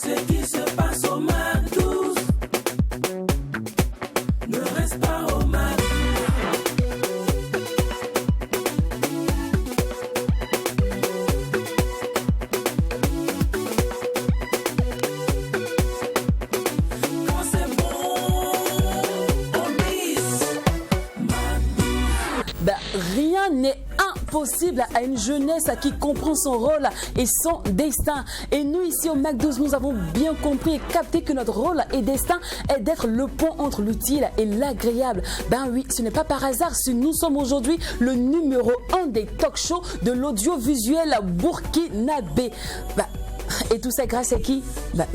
Ce qui se passe au Mac 12 ne reste pas au Mac 12. Quand c'est bon, on mise Mac 12. Rien n'est impossible à une jeunesse qui comprend son rôle et son destin. Et nous, ici au Mac 12, nous avons bien compris et capté que notre rôle et destin est d'être le pont entre l'utile et l'agréable. Ben oui, ce n'est pas par hasard si nous sommes aujourd'hui le numéro 1 des talk shows de l'audiovisuel burkinabé. Et tout ça grâce à qui?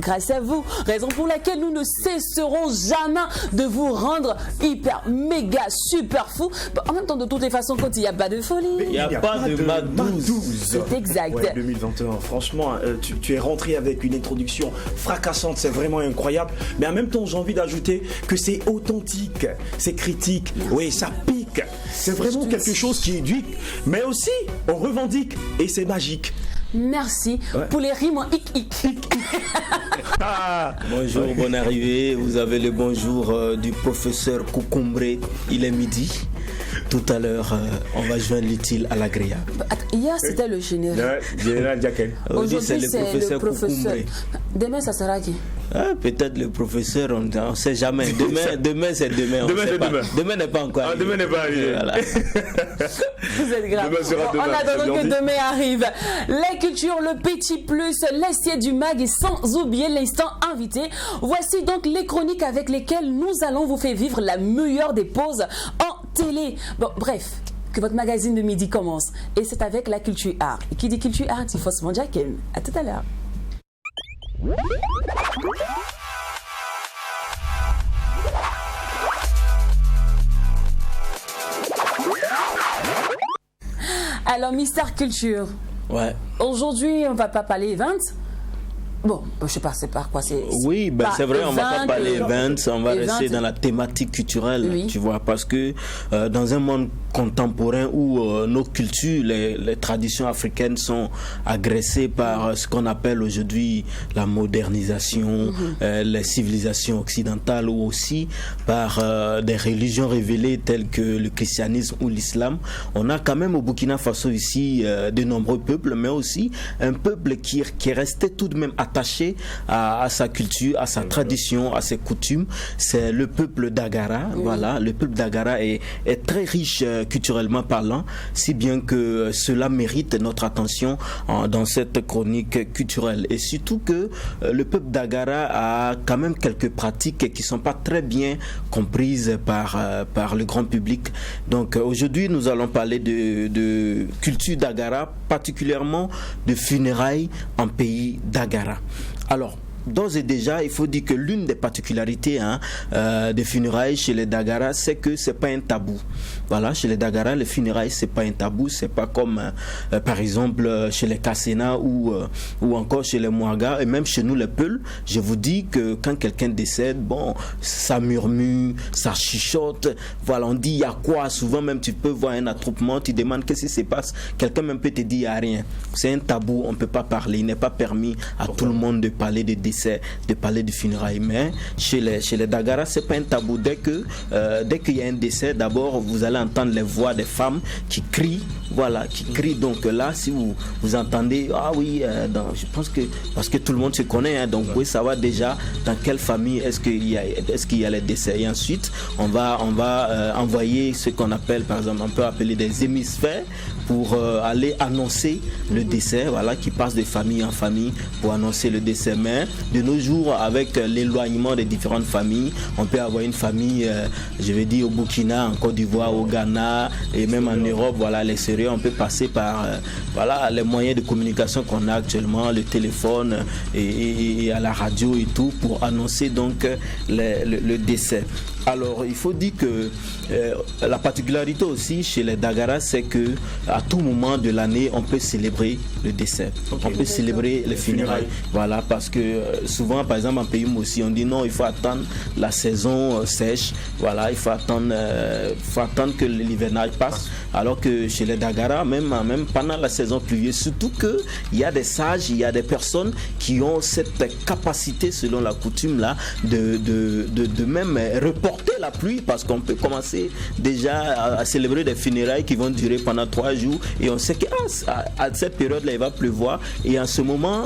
Grâce à vous. Raison pour laquelle nous ne cesserons jamais de vous rendre hyper, méga, super fou. En même temps, de toutes les façons, quand il n'y a pas de folie. Il n'y a pas de Mac 12. C'est exact. Ouais, 2021, franchement, tu es rentré avec une introduction fracassante, c'est vraiment incroyable. Mais en même temps, j'ai envie d'ajouter que c'est authentique, c'est critique, oui, ça pique. C'est vraiment quelque chose qui éduque, mais aussi on revendique et c'est magique. Merci pour les rimes en hic. Bonjour, bonne arrivée. Vous avez le bonjour du professeur Coucombré. Il est midi. Tout à l'heure, on va joindre l'utile à l'agréable. Hier, c'était le général. Général Diaken. Aujourd'hui, c'est le professeur Coucombré. Demain, ça sera qui? Peut-être le professeur, on ne sait jamais. Demain c'est demain. Demain n'est pas encore arrivé. Demain n'est pas arrivé. Voilà. Vous êtes grave. En attendant que demain arrive. La culture, le petit plus, l'assiette du mag et sans oublier l'instant invité. Voici donc les chroniques avec lesquelles nous allons vous faire vivre la meilleure des pauses en télé. Bon, bref. Que votre magazine de midi commence. Et c'est avec la culture art. Et qui dit culture art, il faut se manger. À tout à l'heure. Alors, Mister Culture. Ouais. Aujourd'hui, on va pas parler events. Bon, je sais pas, c'est par quoi c'est. Oui, c'est vrai, on va pas parler events, on va rester dans la thématique culturelle, oui. Tu vois, parce que dans un monde contemporain où nos cultures, les traditions africaines sont agressées par ce qu'on appelle aujourd'hui la modernisation, les civilisations occidentales, ou aussi par des religions révélées telles que le christianisme ou l'islam. On a quand même au Burkina Faso ici de nombreux peuples, mais aussi un peuple qui est resté tout de même attaché à sa culture, à sa tradition, à ses coutumes. C'est le peuple d'Agara. Oui. Voilà, le peuple d'Agara est très riche culturellement parlant, si bien que cela mérite notre attention dans cette chronique culturelle. Et surtout que le peuple d'Agara a quand même quelques pratiques qui ne sont pas très bien comprises par le grand public. Donc aujourd'hui, nous allons parler de culture d'Agara, particulièrement de funérailles en pays d'Agara. Alors, d'ores et déjà, il faut dire que l'une des particularités des funérailles chez les Dagara, c'est que c'est pas un tabou. Voilà, chez les Dagara, les funérailles, c'est pas un tabou. C'est pas comme, par exemple, chez les Kassena ou encore chez les Mouaga, et même chez nous, les Peuls. Je vous dis que quand quelqu'un décède, bon, ça murmure, ça chuchote. Voilà, on dit il y a quoi. Souvent même, tu peux voir un attroupement, tu demandes qu'est-ce qui se passe. Quelqu'un même peut te dire il y a rien. C'est un tabou, on peut pas parler. Il n'est pas permis à tout le monde de parler de décès, de parler de funérailles. Mais chez les Dagara, c'est pas un tabou. Dès qu'il y a un décès, d'abord vous allez entendre les voix des femmes qui crient, voilà, qui crient. Donc là, si vous entendez, ah oui, je pense que parce que tout le monde se connaît, donc vous pouvez savoir déjà dans quelle famille est-ce qu'il y a les décès. Et ensuite, on va envoyer ce qu'on appelle, par exemple, on peut appeler des hémisphères pour aller annoncer le décès, voilà, qui passe de famille en famille pour annoncer le décès. Mais de nos jours, avec l'éloignement des différentes familles, on peut avoir une famille, je vais dire au Burkina, en Côte d'Ivoire, au Ghana et même en Europe, voilà, les sérieux, on peut passer par voilà, les moyens de communication qu'on a actuellement, le téléphone et à la radio et tout, pour annoncer donc le décès. Alors, il faut dire que la particularité aussi chez les Dagara, c'est que à tout moment de l'année, on peut célébrer le décès. Okay. On peut célébrer les funérailles. Voilà, parce que souvent, par exemple, en pays aussi, on dit non, il faut attendre la saison sèche. Voilà, il faut attendre que l'hivernage passe. Alors que chez les Dagara, même pendant la saison pluvieuse, surtout qu'il y a des sages, il y a des personnes qui ont cette capacité, selon la coutume là, de même reporter la pluie, parce qu'on peut commencer déjà à célébrer des funérailles qui vont durer pendant 3 jours, et on sait qu'à cette période-là, il va pleuvoir, et en ce moment,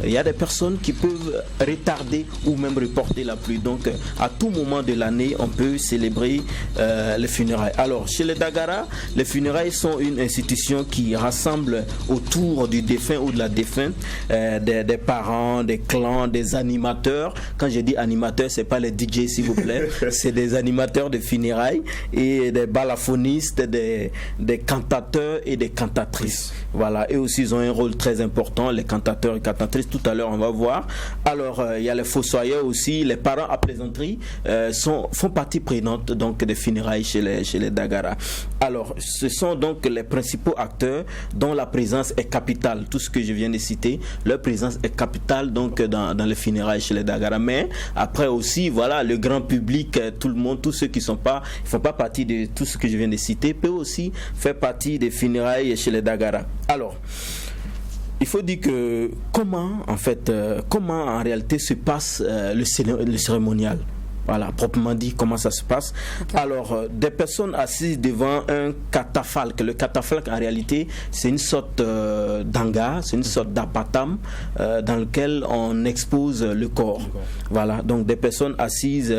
il y a des personnes qui peuvent retarder ou même reporter la pluie. Donc, à tout moment de l'année, on peut célébrer les funérailles. Alors, chez les Dagara, les funérailles sont une institution qui rassemble autour du défunt ou de la défunte des parents, des clans, des animateurs. Quand je dis animateurs, c'est pas les DJ, s'il vous plaît, c'est des animateurs de funérailles et des balafhonistes, des cantateurs et des cantatrices. Voilà, eux aussi ils ont un rôle très important, les cantateurs et cantatrices, tout à l'heure on va voir. Alors il y a les fossoyeurs aussi, les parents à plaisanterie font partie prenante donc des funérailles chez les Dagara. Alors ce sont donc les principaux acteurs dont la présence est capitale. Tout ce que je viens de citer, leur présence est capitale donc dans les funérailles chez les Dagara. Mais après aussi, voilà, le grand public, tout le monde, tous ceux qui font pas partie de tout ce que je viens de citer, peut aussi faire partie des funérailles chez les Dagara. Alors, il faut dire que comment en réalité se passe le cérémonial. Voilà, proprement dit, comment ça se passe. Okay. Alors, des personnes assises devant un catafalque. Le catafalque, en réalité, c'est une sorte d'hangar, c'est une sorte d'apatam dans lequel on expose le corps. Voilà, donc des personnes assises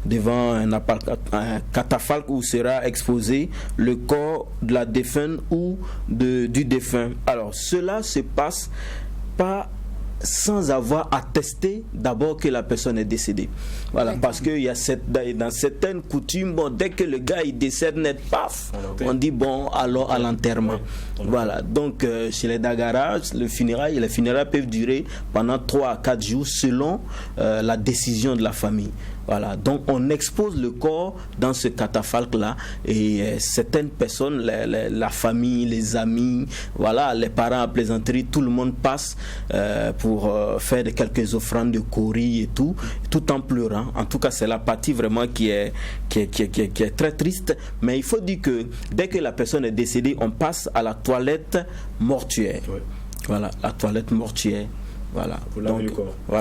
devant un catafalque où sera exposé le corps de la défunte ou du défunt. Alors, cela se passe pas sans avoir attesté d'abord que la personne est décédée. Voilà, parce qu'il y a dans certaines coutumes, bon, dès que le gars il décède net, paf, on dit bon, alors à l'enterrement. Voilà, donc chez les Dagara, les funérailles peuvent durer pendant 3 à 4 jours selon la décision de la famille. Voilà, donc on expose le corps dans ce catafalque-là et certaines personnes, la famille, les amis, voilà, les parents à plaisanterie, tout le monde passe pour faire quelques offrandes de cori et tout en pleurant. En tout cas, c'est la partie vraiment qui est très triste, mais il faut dire que dès que la personne est décédée, on passe à la toilette mortuaire. Ouais. Voilà, la toilette mortuaire. Voilà.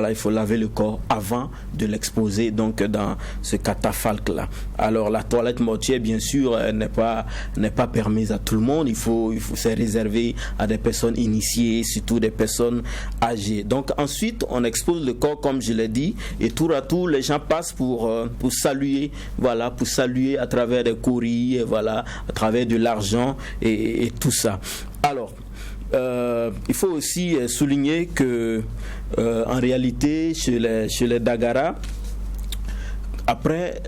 Il faut laver le corps avant de l'exposer donc dans ce catafalque-là. Alors la toilette mortuaire, bien sûr, n'est pas permise à tout le monde. Il faut c'est réservé à des personnes initiées, surtout des personnes âgées. Donc ensuite, on expose le corps comme je l'ai dit, et tour à tour, les gens passent pour saluer, voilà, pour saluer à travers des courriers, voilà, à travers de l'argent et tout ça. Alors, il faut aussi souligner que en réalité chez les Dagara, après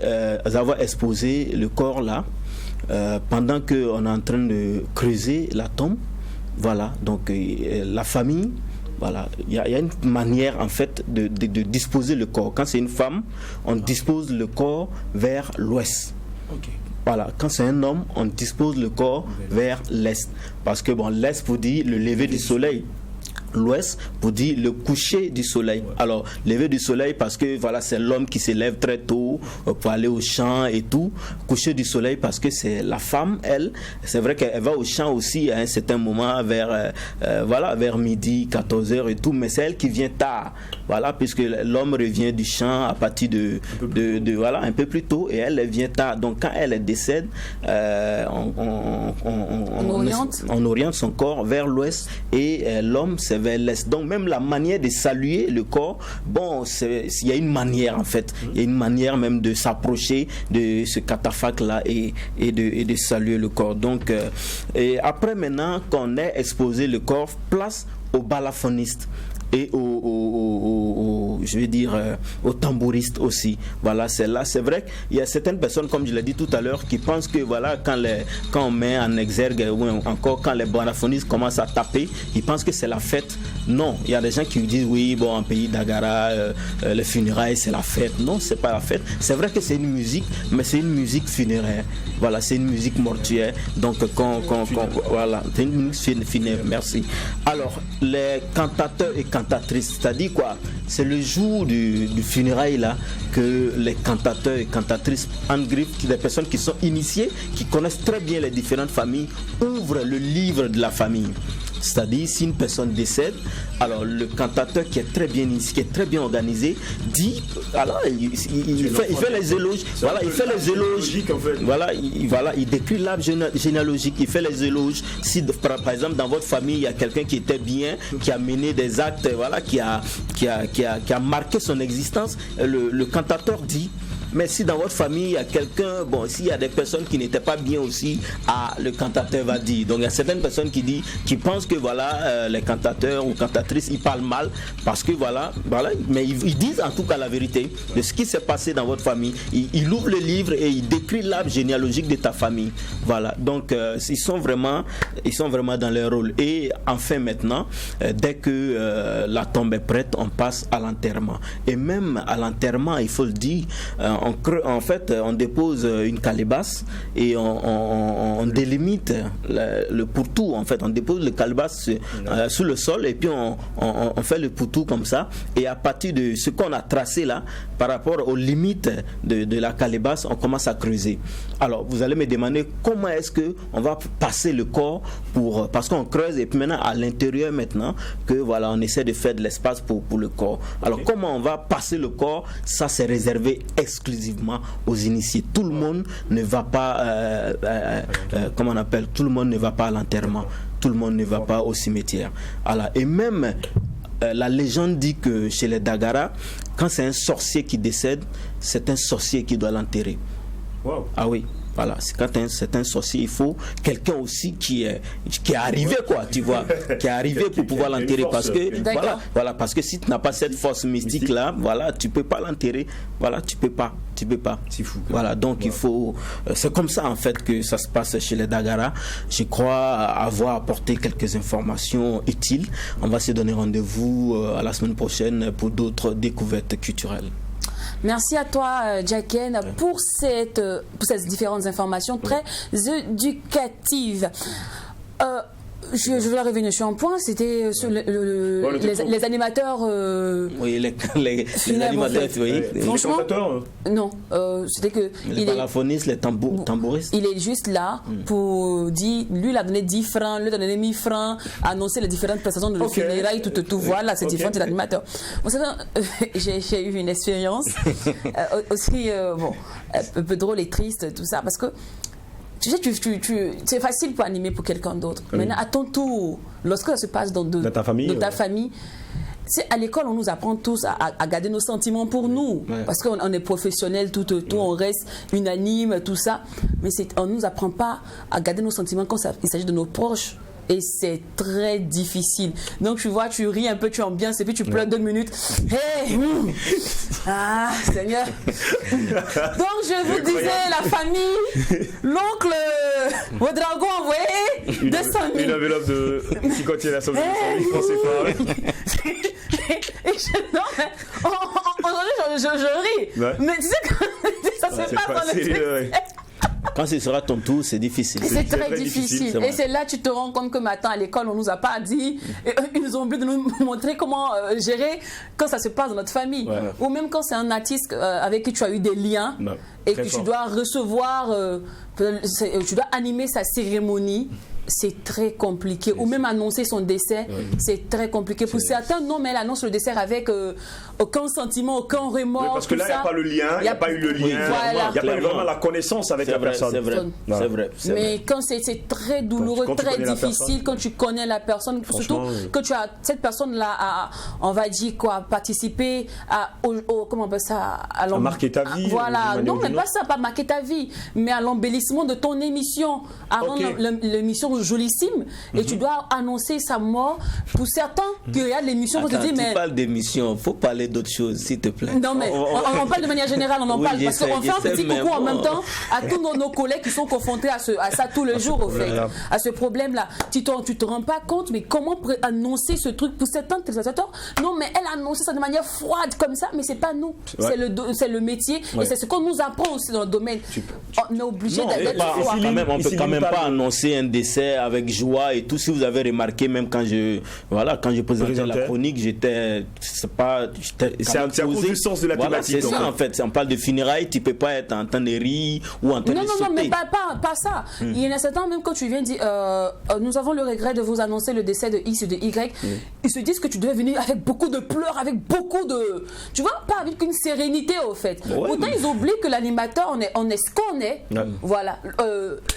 avoir exposé le corps là, pendant qu'on est en train de creuser la tombe, voilà, donc la famille, voilà, il y a une manière en fait de disposer le corps. Quand c'est une femme, on dispose le corps vers l'ouest. Okay. Voilà, quand c'est un homme, on dispose le corps vers l'est. Parce que bon, l'est pour dire le lever du soleil. L'ouest pour dire le coucher du soleil. Alors, lever du soleil parce que voilà, c'est l'homme qui se lève très tôt pour aller au champ et tout. Coucher du soleil parce que c'est la femme, elle, c'est vrai qu'elle va au champ aussi à un certain moment vers midi, 14h et tout, mais c'est elle qui vient tard. Voilà, puisque l'homme revient du champ à partir de un peu plus tôt et elle vient tard. Donc quand elle décède, on oriente son corps vers l'ouest et l'homme c'est vers l'est. Donc même la manière de saluer le corps, bon, il y a une manière en fait, il y a une manière même de s'approcher de ce catafalque là et de saluer le corps. Donc et après maintenant qu'on ait exposé le corps, place au balaphoniste et aux tambouristes aussi. Voilà, c'est là. C'est vrai qu'il y a certaines personnes, comme je l'ai dit tout à l'heure, qui pensent que voilà, quand on met en exergue ou encore quand les balaphonistes commencent à taper, ils pensent que c'est la fête. Non, il y a des gens qui disent oui, bon, en pays d'Agara, les funérailles c'est la fête. Non, c'est pas la fête. C'est vrai que c'est une musique, mais c'est une musique funéraire. Voilà, c'est une musique mortuaire. Donc voilà, c'est une musique funéraire. Merci. Alors, les cantateurs et cantatrices. C'est-à-dire quoi? C'est le jour du funérail là que les cantateurs et cantatrices en griffe, des personnes qui sont initiées, qui connaissent très bien les différentes familles, ouvrent le livre de la famille. C'est-à-dire, si une personne décède, alors le cantateur qui est très bien initié, qui est très bien organisé, dit, alors il fait les éloges, voilà, il fait les éloges, en fait. voilà, il décrit l'arbre généalogique, il fait les éloges. Si par exemple dans votre famille il y a quelqu'un qui était bien, qui a mené des actes, voilà, qui a marqué son existence, le cantateur dit. Mais si dans votre famille il y a quelqu'un, bon, s'il y a des personnes qui n'étaient pas bien aussi, le cantateur va dire. Donc il y a certaines personnes qui pensent que voilà, les cantateurs ou cantatrices ils parlent mal parce que voilà, mais ils disent en tout cas la vérité de ce qui s'est passé dans votre famille. Il ouvre le livre et il décrit l'arbre généalogique de ta famille. Voilà. Donc ils sont vraiment dans leur rôle. Et enfin maintenant, dès que la tombe est prête, on passe à l'enterrement. Et même à l'enterrement, il faut le dire. En fait, on dépose une calebasse et on délimite le pourtour. En fait, on dépose le calebasse sous le sol et puis on fait le pourtour comme ça. Et à partir de ce qu'on a tracé là, par rapport aux limites de la calebasse, on commence à creuser. Alors, vous allez me demander comment est-ce que on va passer le corps parce qu'on creuse et puis maintenant à l'intérieur maintenant que voilà, on essaie de faire de l'espace pour le corps. Alors, comment on va passer le corps? Ça, c'est réservé exclusivement aux initiés. Tout le monde ne va pas comment on appelle, tout le monde ne va pas à l'enterrement, tout le monde ne va pas au cimetière. Alors, et même la légende dit que chez les Dagara, quand c'est un sorcier qui décède, c'est un sorcier qui doit l'enterrer. Wow. Ah oui. Voilà, quand c'est un sorcier, il faut quelqu'un aussi qui est arrivé, quoi, tu vois, qui est arrivé pour pouvoir l'enterrer, parce que voilà, parce que si tu n'as pas cette force mystique là, voilà, tu peux pas l'enterrer, voilà, tu peux pas. C'est fou. Voilà, donc il faut, c'est comme ça en fait que ça se passe chez les Dagara. Je crois avoir apporté quelques informations utiles. On va se donner rendez-vous à la semaine prochaine pour d'autres découvertes culturelles. Merci à toi, Jacken, pour ces différentes informations très éducatives. Je vais revenir sur un point, c'était sur les animateurs. Oui, les animateurs, oui. Franchement, non, c'était que. Les balafonists, les tambouristes. Il est juste là pour dire, lui, il a donné 10 francs, lui, il a donné 1000 francs, annoncer les différentes prestations de funérailles, tout, voilà, c'est différent, c'est l'animateur. Bon, j'ai eu une expérience aussi, un peu drôle et triste, tout ça, parce que. Tu sais, c'est facile pour animer pour quelqu'un d'autre. Oui. Maintenant, à ton tour, lorsque ça se passe dans ta famille, à l'école, on nous apprend tous à garder nos sentiments pour nous. Ouais. Parce qu'on est professionnel, tout, on reste unanime, tout ça. Mais on ne nous apprend pas à garder nos sentiments quand il s'agit de nos proches. Et c'est très difficile. Donc tu vois, tu ris un peu, tu ambiances et puis tu pleures 2 minutes. Hey, ah, Seigneur. Donc je vous disais, la famille, l'oncle Ouedraogo a envoyé 200 000. Une enveloppe qui contient la somme de 200 000 francs CFA. Aujourd'hui, je ris. Ouais. Mais tu sais que ça se passe dans le truc. Quand ce sera ton tour, c'est difficile. C'est très difficile. Et c'est là que tu te rends compte que maintenant à l'école, on ne nous a pas dit, ils nous ont oublié de nous montrer comment gérer quand ça se passe dans notre famille. Ouais. Ou même quand c'est un artiste avec qui tu as eu des liens et que tu dois recevoir, tu dois animer sa cérémonie. C'est très compliqué. Ou même annoncer son décès, c'est très compliqué. Pour certains, non, mais elle annonce le décès avec aucun sentiment, aucun remords. Oui, parce que là, il n'y a pas le lien, il n'y a pas eu le lien, il n'y a pas eu vraiment la connaissance avec la personne. C'est vrai. Mais quand c'est très douloureux, très difficile, quand tu connais la personne, surtout quand tu as cette personne-là, on va dire quoi, participer comment on appelle ça, à marquer ta vie. Voilà, non, mais pas ça, pas marquer ta vie, mais à l'embellissement de ton émission, à rendre l'émission jolissime, et tu dois annoncer sa mort. Pour certains qui regardent l'émission, vont te dire, mais. Tu parles d'émission, il faut parler d'autre chose, s'il te plaît. Non, mais on parle de manière générale, on en parle, parce qu'on fait un petit coucou en même temps à tous nos collègues qui sont confrontés à ça tous les jours, au fait, à ce problème-là. Tu te rends pas compte, mais comment annoncer ce truc pour certains téléspectateurs? Non, mais elle a annoncé ça de manière froide comme ça, mais c'est pas nous, c'est le métier, et c'est ce qu'on nous apprend aussi dans le domaine. On est obligé d'être froid. On peut quand même pas annoncer un décès c'était avec joie et tout. Si vous avez remarqué, même quand je présentais la chronique, j'étais c'est à cause du sens de la thématique. C'est ça en fait. On parle de funérailles, tu peux pas être en train de rire ou en train de sauter. Non, mais pas ça. Il y en a certains, même quand tu viens dire nous avons le regret de vous annoncer le décès de X ou de Y, ils se disent que tu devais venir avec beaucoup de pleurs, avec beaucoup de... Tu vois, pas avec une sérénité au fait. Pourtant, ils oublient que l'animateur, on est ce qu'on est. Voilà.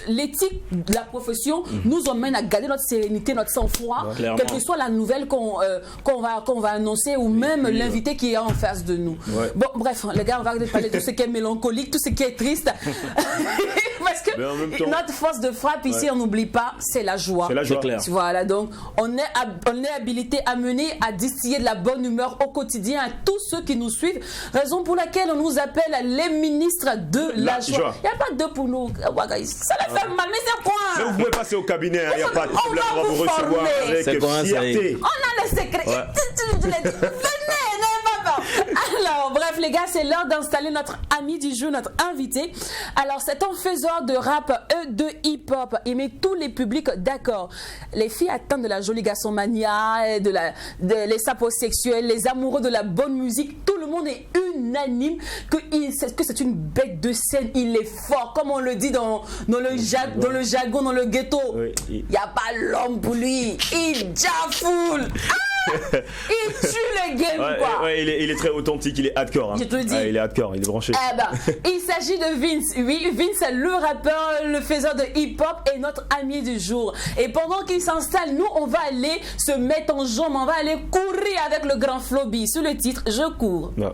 L'éthique de la profession nous emmène à garder notre sérénité, notre sang-froid, quelle que soit la nouvelle qu'on va annoncer ou même l'invité qui est en face de nous. Bon, bref, les gars, on va parler de tout ce qui est mélancolique, tout ce qui est triste. Parce que notre force de frappe ici, on n'oublie pas, c'est la joie. C'est la joie. Clair. Voilà, donc on est habilité à mener, à distiller de la bonne humeur au quotidien à tous ceux qui nous suivent. Raison pour laquelle on nous appelle les ministres de la joie. Il n'y a pas de pour nous. Ça les fait mal, mais c'est quoi? Mais vous pouvez passer au cabinet, il n'y a pas de problème, on va vous recevoir avec fierté. On a le secret. Venez, n'ayez pas peur. Alors, bref, les gars, c'est l'heure d'installer notre ami du jour, notre invité. Alors, c'est un faiseur de rap et de hip-hop. Il met tous les publics d'accord. Les filles attendent de la jolie garçon-mania, les saposexuels, les amoureux de la bonne musique. Tout le monde est unanime que c'est une bête de scène. Il est fort, comme on le dit dans le jargon, dans le ghetto. Il n'y a pas l'homme pour lui. Il jafoule. Il tue le game, quoi. Il est très authentique, il est hardcore. Je te le dis. Il est hardcore, il est branché. Il s'agit de Vince. Oui, Vince, le rappeur, le faiseur de hip-hop et notre ami du jour. Et pendant qu'il s'installe, nous, on va aller se mettre en jambe, on va aller courir avec le grand Floby. Sous le titre, Je cours. Ouais.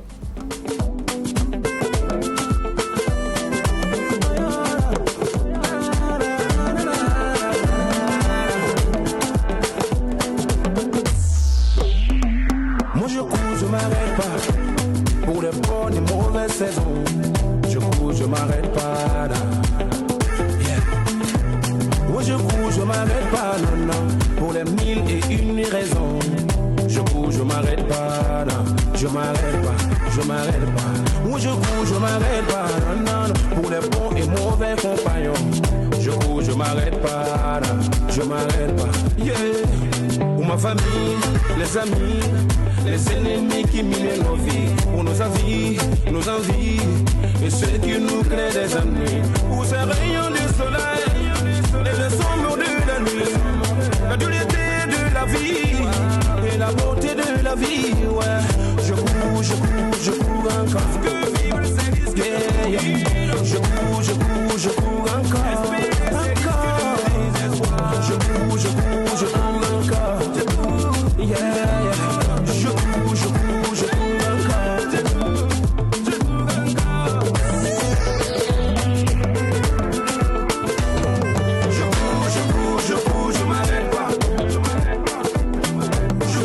Je m'arrête pas pour les bonnes et mauvaises saisons. Je cours, je m'arrête pas. Moi je cours, je m'arrête pas, non, non, pour les 1001 raisons. Je cours, je m'arrête pas, non, je m'arrête pas, je m'arrête pas. Moi je cours, je m'arrête pas, non, non, pour les bons et mauvais compagnons. Je cours, je m'arrête pas, non, je m'arrête pas. Yeah. Pour ma famille, les amis, les ennemis qui minent nos vies, pour nos envies, et ceux qui nous créent des ennuis. Pour ces rayons du soleil, et le sombre de la nuit, la dureté de la vie, et la beauté de la vie, ouais. Je cours encore. Yeah, yeah. Je cours encore. Je cours encore. Yeah, yeah. Je cours encore. Je m'arrête pas. Je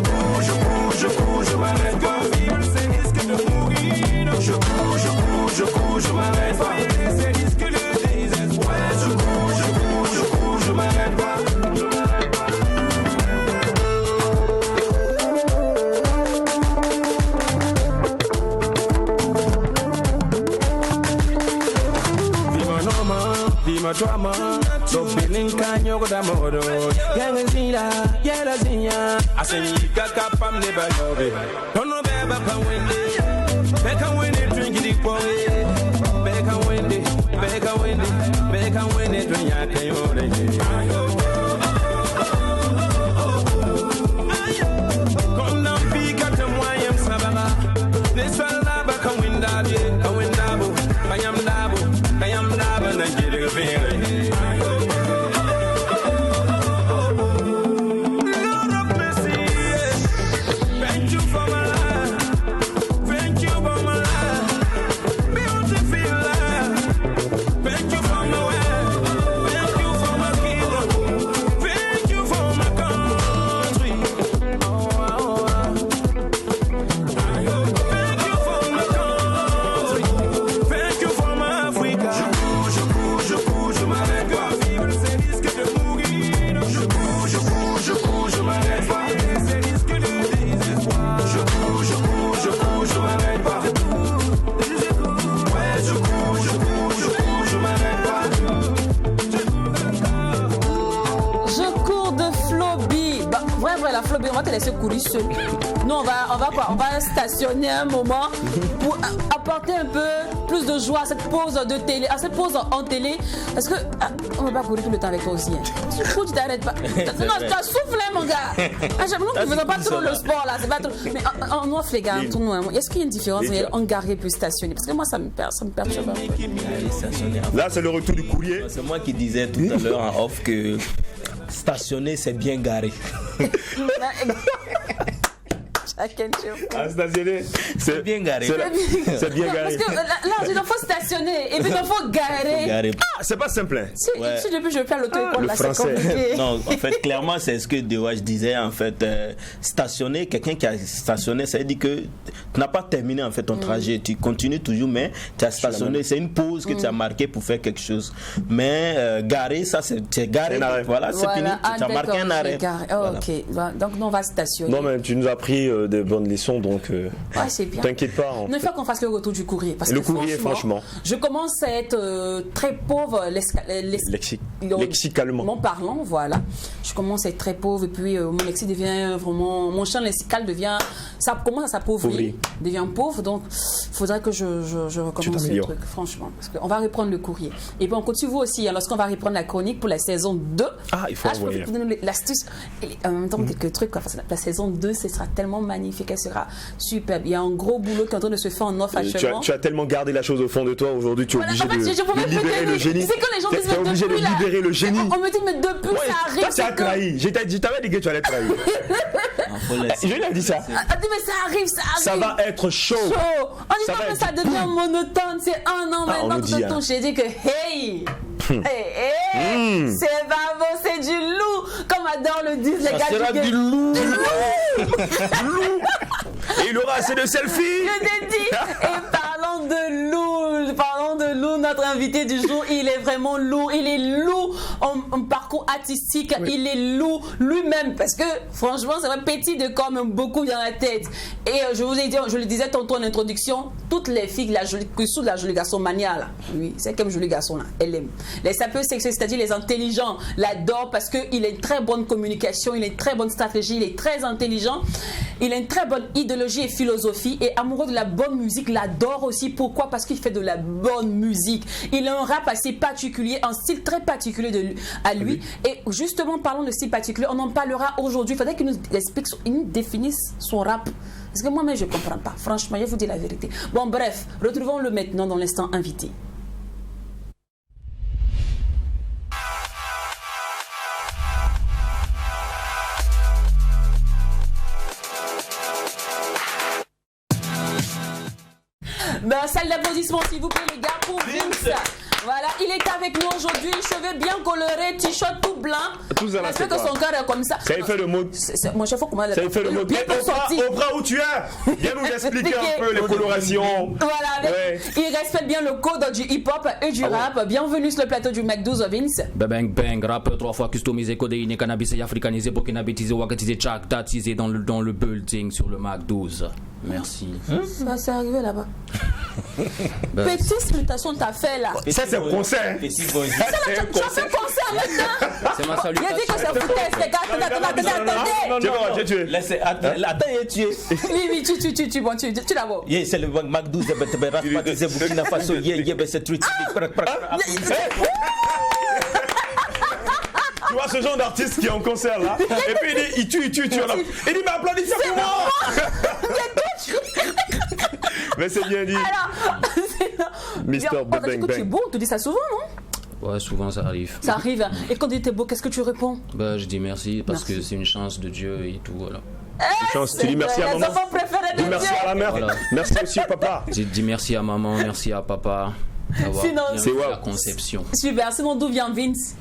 cours, je m'arrête pas. Je m'arrête pas. C'est risque le désespoir. Je cours, je m'arrête pas. Viva drama, so feeling kanyo da modo. Yanga zina, yala zinya. Asenyi kaka pam ne ba yobe. Tono beba pa wende. Beka wende drink di boy. Beka wende dunya kayore. Come down pika te moyem sababa. Nesala ba ka winda die, ka winda bo. Bayam dabo na gele vere. Lord of mercy, thank you for my life. Thank you for my life. Beautiful life. Thank you for my way. Thank you for my kingdom. stationne. Nous, on va stationner un moment pour apporter un peu plus de joie à cette pause de télé, à cette pause en télé. Parce que on ne va pas courir tout le temps avec toi aussi. Hein. Tu t'arrêtes pas. Non, tu as soufflé, mon gars. Nous ne faisons pas trop le sport là. C'est pas trop. Mais en off, les gars, entre nous, est-ce qu'il y a une différence entre garer et stationner? Parce que moi, ça me perturbe un peu. Là, c'est le retour du courrier. C'est moi qui disais tout à l'heure en off que stationner, c'est bien garé. Stationner, c'est bien garé. C'est bien garé. Parce que là, il faut stationner et puis il faut garer. C'est pas simple. Hein. Si depuis je vais faire l'auto-école, là, c'est français. compliqué. Non, en fait, clairement, c'est ce que Dewaj disait. En fait, stationner, quelqu'un qui a stationné, ça veut dire que tu n'as pas terminé en fait ton trajet. Tu continues toujours, mais tu as stationné. C'est une pause que tu as marquée pour faire quelque chose. Mais garer, ça, c'est garé. Voilà, c'est fini. Tu as marqué un arrêt. Voilà. Ok, donc nous, on va stationner. Non, mais tu nous as pris des bonnes leçons, donc c'est bien. t'inquiète pas. Il faut qu'on fasse le retour du courrier. Parce le que courrier, franchement. Je commence à être très pauvre lexicalement. Parlant, voilà. Je commence à être très pauvre et puis mon lexique devient vraiment. Mon champ lexical devient. Ça commence à s'appauvrir. Devient pauvre, donc il faudrait que je recommence le truc, franchement. Parce qu'on va reprendre le courrier. Et puis on continue, vous aussi, hein, lorsqu'on va reprendre la chronique pour la saison 2. Il faut envoyer. Je peux vous donner l'astuce. Et en même temps, quelques trucs. Parce que la saison 2, ce sera tellement magnifique, elle sera superbe. Il y a un gros boulot qui est en train de se faire en off actuellement. Tu as tellement gardé la chose au fond de toi, aujourd'hui tu es obligé de libérer le génie. C'est quand les gens disent tu es obligé de libérer le génie. On me dit, mais depuis ça arrive. Tu as trahi. Je t'avais dit que tu allais trahir. Je lui ai dit ça. Elle dit, mais ça arrive. Ça va être chaud. On dit pas que ça devient monotone. C'est un an maintenant que ton j'ai dit que hey, c'est pas bon, c'est du loup. Comme adore le disent les gars. Ça sera du loup. Et il aura assez de selfies. Je t'ai dit. Et parlons de loup, notre invité du jour, il est vraiment lourd. Il est lourd en parcours artistique. Oui. Il est lourd lui-même parce que franchement, c'est vrai, petit de corps, même beaucoup dans la tête. Et je vous ai dit, je le disais tantôt en introduction, toutes les filles qui sont de la jolie garçon mania là, oui, c'est comme jolie garçon là, elle aime. Les sapeurs sexuels, c'est-à-dire les intelligents, l'adorent parce qu'il a une très bonne communication, il a une très bonne stratégie, il est très intelligent, il a une très bonne idéologie et philosophie et amoureux de la bonne musique, l'adore aussi. Pourquoi? Parce qu'il fait de la bonne musique. Il a un rap assez particulier, un style très particulier à lui. Et justement, parlons de style particulier, on en parlera aujourd'hui. Il faudrait qu'il nous explique, il nous définisse son rap. Parce que moi-même, je ne comprends pas. Franchement, je vous dis la vérité. Bon, bref, retrouvons-le maintenant dans l'instant invité. Salle d'applaudissements s'il vous plaît les gars pour Vince. Voilà, il est avec nous aujourd'hui, cheveux bien colorés, t-shirt tout blanc. Tout ça là, c'est que son cœur est comme ça. Ça y fait le mot. Moi, je sais pas comment elle ça y fait le mot. Oprah, où tu es? Viens nous expliquer un peu les colorations. Voilà, il respecte bien le code du hip-hop et du rap. Bienvenue sur le plateau du Mac12 Vince. Bang bang, rappeur 3 fois customisé, codéiné, cannabis et africanisé, burkinabétisé, wakatisé, tchak, tatisé dans le building sur le Mac12. Merci. Ça c'est arrivé là-bas. Petite salutation t'as fait là. Ça c'est un concert. Tu as fait un concert maintenant. C'est ma salutation. Il a dit que c'est foutaise les gars. Attendez. Attends, il est tué. Oui, tu l'as vu. C'est le Mac12 de Burkina Faso. C'est truc. Tu vois ce genre d'artiste qui est en concert là, et puis il tue. Il dit mais applaudissez pour moi. Mais c'est bien dit. Mister Bang Tu es beau, tu dis ça souvent, non? Ouais, souvent ça arrive. Ça arrive. Et quand tu es beau, qu'est-ce que tu réponds? Je dis merci parce que c'est une chance de Dieu et tout, voilà. Une chance, tu dis merci à maman. Dis merci à la mère. Voilà. Merci aussi au papa. Dis merci à maman, merci à papa. Sinon, c'est la conception. Super. Sinon, d'où vient Vince?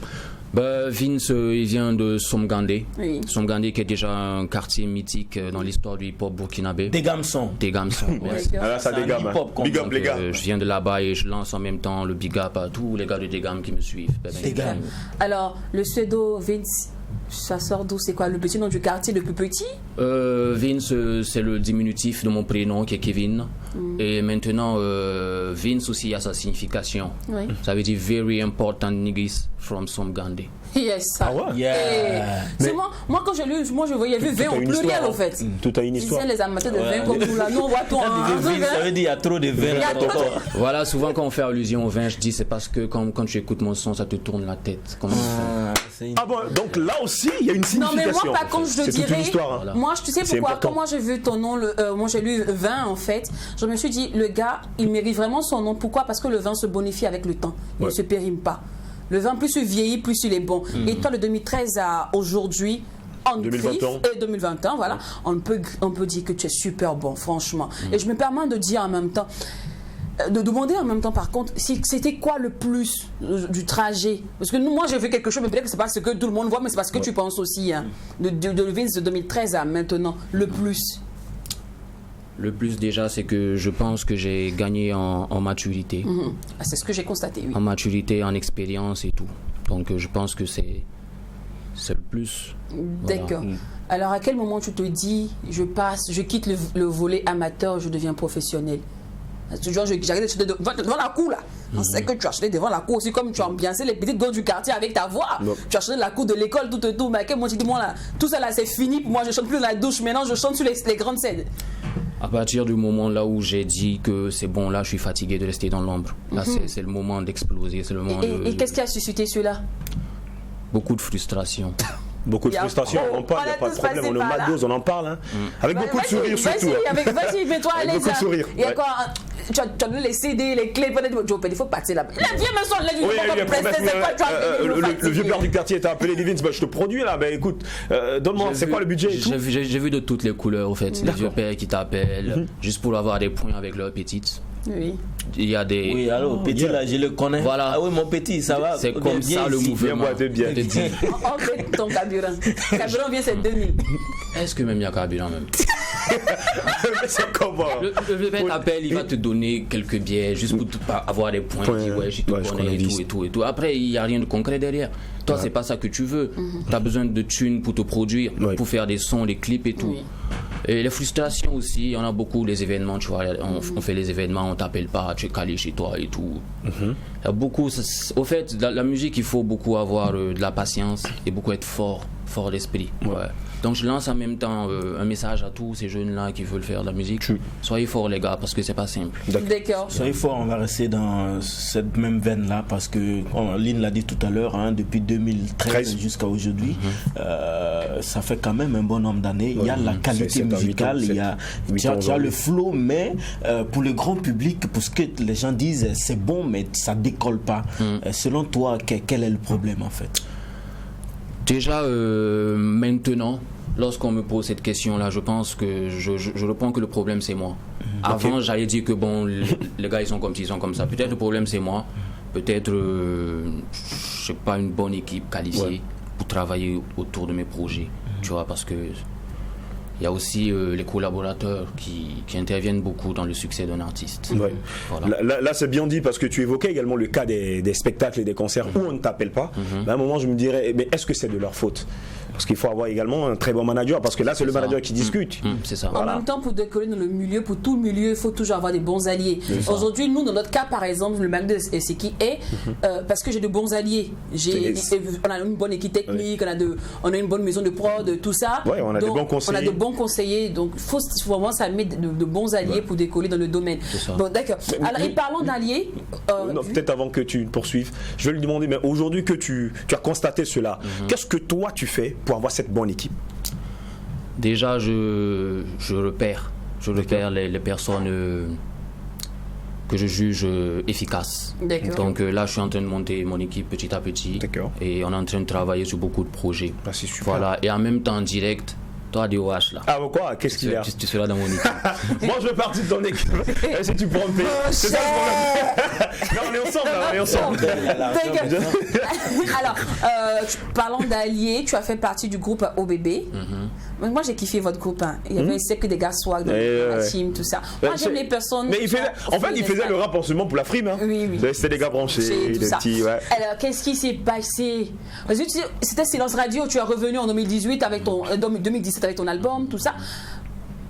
Vince, il vient de Somgandé. Oui. Somgandé qui est déjà un quartier mythique dans l'histoire du hip-hop burkinabé. Des Gamsons. Merci. Alors ça dégamme. Big up les gars. Je viens de là-bas et je lance en même temps le big up à tous les gars de Degam qui me suivent. Alors, le pseudo Vince, Ça sort d'où? C'est quoi le petit nom du quartier le plus petit? Vince, c'est le diminutif de mon prénom qui est Kevin. Et maintenant, Vince aussi a sa signification. Oui. Ça veut dire very important niggas from Somgande. Yes. Ah ouais? Yeah. C'est moi quand j'ai lu, moi je voyais vu vin Tout a en une pluriel histoire, en fait. Tout a une Ils histoire. disaient les amateurs de vin comme nous là, nous on voit tout en Ça veut dire qu'il y a trop de Il y a vin. trop de- Voilà, souvent quand on fait allusion au vin, je dis c'est parce que quand tu écoutes mon son, ça te tourne la tête. Comment Ah bon, donc là aussi, il y a une Non signification. mais moi par contre je C'est toute une dirais, histoire. Hein. Voilà. moi tu sais C'est pourquoi important. quand moi j'ai vu ton nom, moi j'ai lu vin en fait, je me suis dit le gars il mérite vraiment son nom. Pourquoi? Parce que le vin se bonifie avec le temps, il ne se périme pas. Le vin plus il vieillit, plus il est bon. Et toi de 2013 à aujourd'hui, en 2021. et 2021, voilà, on peut dire que tu es super bon, franchement. Et je me permets de dire en même temps, de demander en même temps par contre, si c'était quoi le plus du trajet? Parce que moi j'ai vu quelque chose, mais peut-être que c'est pas ce que tout le monde voit, mais c'est parce que tu penses aussi, hein, de Vince de 2013 à maintenant, le plus. Le plus déjà, c'est que je pense que j'ai gagné en maturité. Ah, c'est ce que j'ai constaté, oui. En maturité, en expérience et tout. Donc je pense que c'est le plus. D'accord. Alors à quel moment tu te dis, je quitte le volet amateur, je deviens professionnel? Tu vois, j'arrive devant la cour là. On sait que tu as acheté devant la cour aussi, comme tu as ambiancé les petites gosses du quartier avec ta voix. Non. Tu as acheté la cour de l'école, tout. Mais à quel moment tu dis, moi là, tout ça là c'est fini pour moi, je chante plus dans la douche, maintenant je chante sur les grandes scènes. À partir du moment là où j'ai dit que c'est bon, là je suis fatigué de rester dans l'ombre. Là c'est le moment d'exploser, c'est le moment Et qu'est-ce qui a suscité cela? beaucoup de frustration. Beaucoup de Il y a- frustration, on en parle, il n'y a on pas a de tous problème. passé On est au par là. McDo, on en parle. Hein. Avec beaucoup de sourires surtout. Vas-y, mets-toi à Avec l'aise. beaucoup de sourires, Il y a ouais. quoi? Tu as donné les CD, les clés, peut-être. Il faut partir là-bas. Là, viens, me sonne, là, Oui, le vieux père du quartier t'a appelé, Livins, je te produis là, ben écoute, donne-moi, c'est quoi le budget et tout? J'ai vu de toutes les couleurs, en fait. Les vieux pères qui t'appellent, juste pour avoir des points avec leurs petites. Oui. Il y a des. Oui, alors, petit là, je le connais. Voilà. Ah oui, mon petit, ça va. C'est Bien, comme bien ça le ici. mouvement. Viens boire, t'es bien. Je te dis. On fait ton carburant. Carburant vient, c'est 2000. Est-ce que même il y a carburant même? C'est comment? Le vieux père t'appelle, il va te donner quelques billets juste pour avoir des points. Il dit ouais, je te Ouais, je connais connais et tout, 10. et tout, et tout. Après, il n'y a rien de concret derrière. Toi, c'est pas ça que tu veux. Tu as besoin de thunes pour te produire, Ouais. pour faire des sons, des clips et tout. Oui. Et les frustrations aussi, on a beaucoup les événements, tu vois, on fait les événements, on t'appelle pas, tu es calé chez toi et tout. Il y a beaucoup, au fait, la musique, il faut beaucoup avoir de la patience et beaucoup être fort d'esprit. Ouais. Donc je lance en même temps un message à tous ces jeunes-là qui veulent faire de la musique. Soyez forts les gars, parce que c'est pas simple. D'accord. Soyez fort, on va rester dans cette même veine-là parce que, Lynn l'a dit tout à l'heure, hein, depuis 2013 jusqu'à aujourd'hui, ça fait quand même un bon nombre d'années. Il y a la qualité c'est 7 à 8 ans, musicale, il y a, 8 tu as ans aujourd'hui. le flow, mais pour le grand public, pour ce que les gens disent, c'est bon, mais ça décolle pas. Selon toi, quel est le problème en fait? Déjà, maintenant, lorsqu'on me pose cette question-là, je pense que je réponds que le problème c'est moi. Avant, j'allais dire que bon, les gars ils sont comme ci, ils sont comme ça. Peut-être le problème c'est moi. Peut-être, je sais pas, une bonne équipe qualifiée pour travailler autour de mes projets. Tu vois, parce que il y a aussi les collaborateurs qui interviennent beaucoup dans le succès d'un artiste. Ouais. Voilà. Là, c'est bien dit parce que tu évoquais également le cas des spectacles et des concerts où on ne t'appelle pas. À un moment, je me dirais, mais est-ce que c'est de leur faute? Parce qu'il faut avoir également un très bon manager, parce que là, c'est le ça. manager qui discute. C'est ça. En même temps, pour décoller dans le milieu, pour tout le milieu, il faut toujours avoir des bons alliés. Aujourd'hui, nous, dans notre cas, par exemple, le McDo, c'est qui est parce que j'ai de bons alliés. On a une bonne équipe technique, on a une bonne maison de prod, tout ça. Ouais, on a de bons conseillers. On a de bons conseillers, donc il faut vraiment ça met de bons alliés pour décoller dans le domaine. ça. Bon, d'accord. Alors, et parlons d'alliés. Non, peut-être avant que tu poursuives, je vais lui demander, mais aujourd'hui que tu as constaté cela, qu'est-ce que toi tu fais pour avoir cette bonne équipe? Déjà, je repère les personnes que je juge efficaces. D'accord. Donc là, je suis en train de monter mon équipe petit à petit. D'accord. Et on est en train de travailler sur beaucoup de projets. Ah, c'est super. Voilà. Et en même temps, en direct, toi, DOH là. Ah, bon, quoi? Qu'est-ce qu'il y a? Tu seras dans mon équipe. Moi, je veux partir de ton équipe. Est-ce que tu prends me payer? C'est ça le problème. Non, on est ensemble, là, on est ensemble. Alors, parlons d'alliés, tu as fait partie du groupe OBB. Moi, j'ai kiffé votre groupe. Hein. Il y avait c'est que des gars swag dans la team, tout ça. Moi, j'aime les personnes. Mais il faisait le rap en ce moment pour la frime. Hein. Oui. C'était des gars branchés, des petits. Ouais. Alors, qu'est-ce qui s'est passé? Parce que c'était Silence Radio. Tu es revenu en 2018 avec ton 2017 avec ton album, tout ça.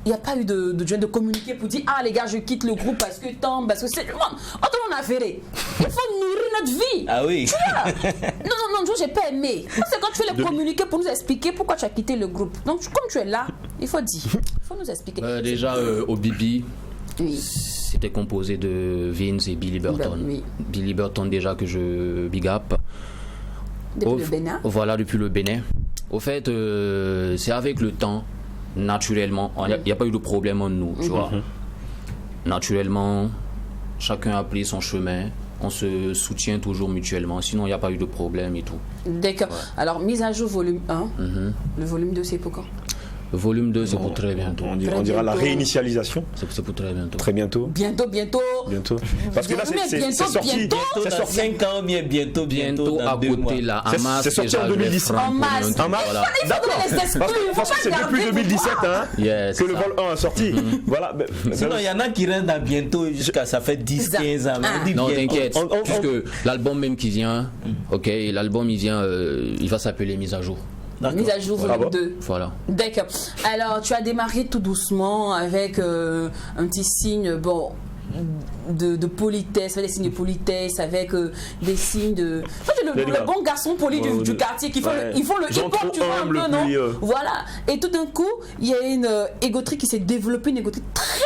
Il n'y a pas eu de communiquer pour dire les gars, je quitte le groupe parce que c'est le monde. On a affairé. Il faut nourrir notre vie. Ah oui. Tu vois? Non, j'ai pas aimé. C'est quand tu fais les communiqués pour nous expliquer pourquoi tu as quitté le groupe. Donc, comme tu es là, il faut dire. Il faut nous expliquer. Déjà, au Bibi, oui. C'était composé de Vince et Billy Burton. Oui. Billy Burton, déjà, que je big up. Depuis le Bénin. Voilà, depuis le Bénin. Au fait, c'est avec le temps. Naturellement, il n'y a pas eu de problème en nous, tu vois. Naturellement, chacun a pris son chemin, on se soutient toujours mutuellement, sinon il n'y a pas eu de problème et tout. D'accord. Ouais. Alors, mise à jour volume 1, le volume 2 c'est pour quand? Le volume 2 c'est pour très bientôt. On dira la réinitialisation. C'est pour très bientôt. Très bientôt. Bientôt. Parce que là c'est sorti. C'est sur 5 ans, mais bientôt à côté là. C'est sorti en 2017. En mars. D'accord. Parce que c'est depuis 2017 que le vol 1 est sorti. Voilà. Sinon, il y en a qui restent à bientôt jusqu'à ça fait 10-15 ans. Non, t'inquiète. Puisque l'album même qui vient, l'album il va s'appeler Mise à jour. Mise à jour volume 2. Voilà. D'accord. Alors, tu as démarré tout doucement avec un petit signe, de politesse, avec des signes de politesse, avec des signes de... le bon garçon poli du quartier qui font le hip-hop, tu vois un peu, non? Voilà. Et tout d'un coup, il y a une égoterie qui s'est développée, une égoterie très...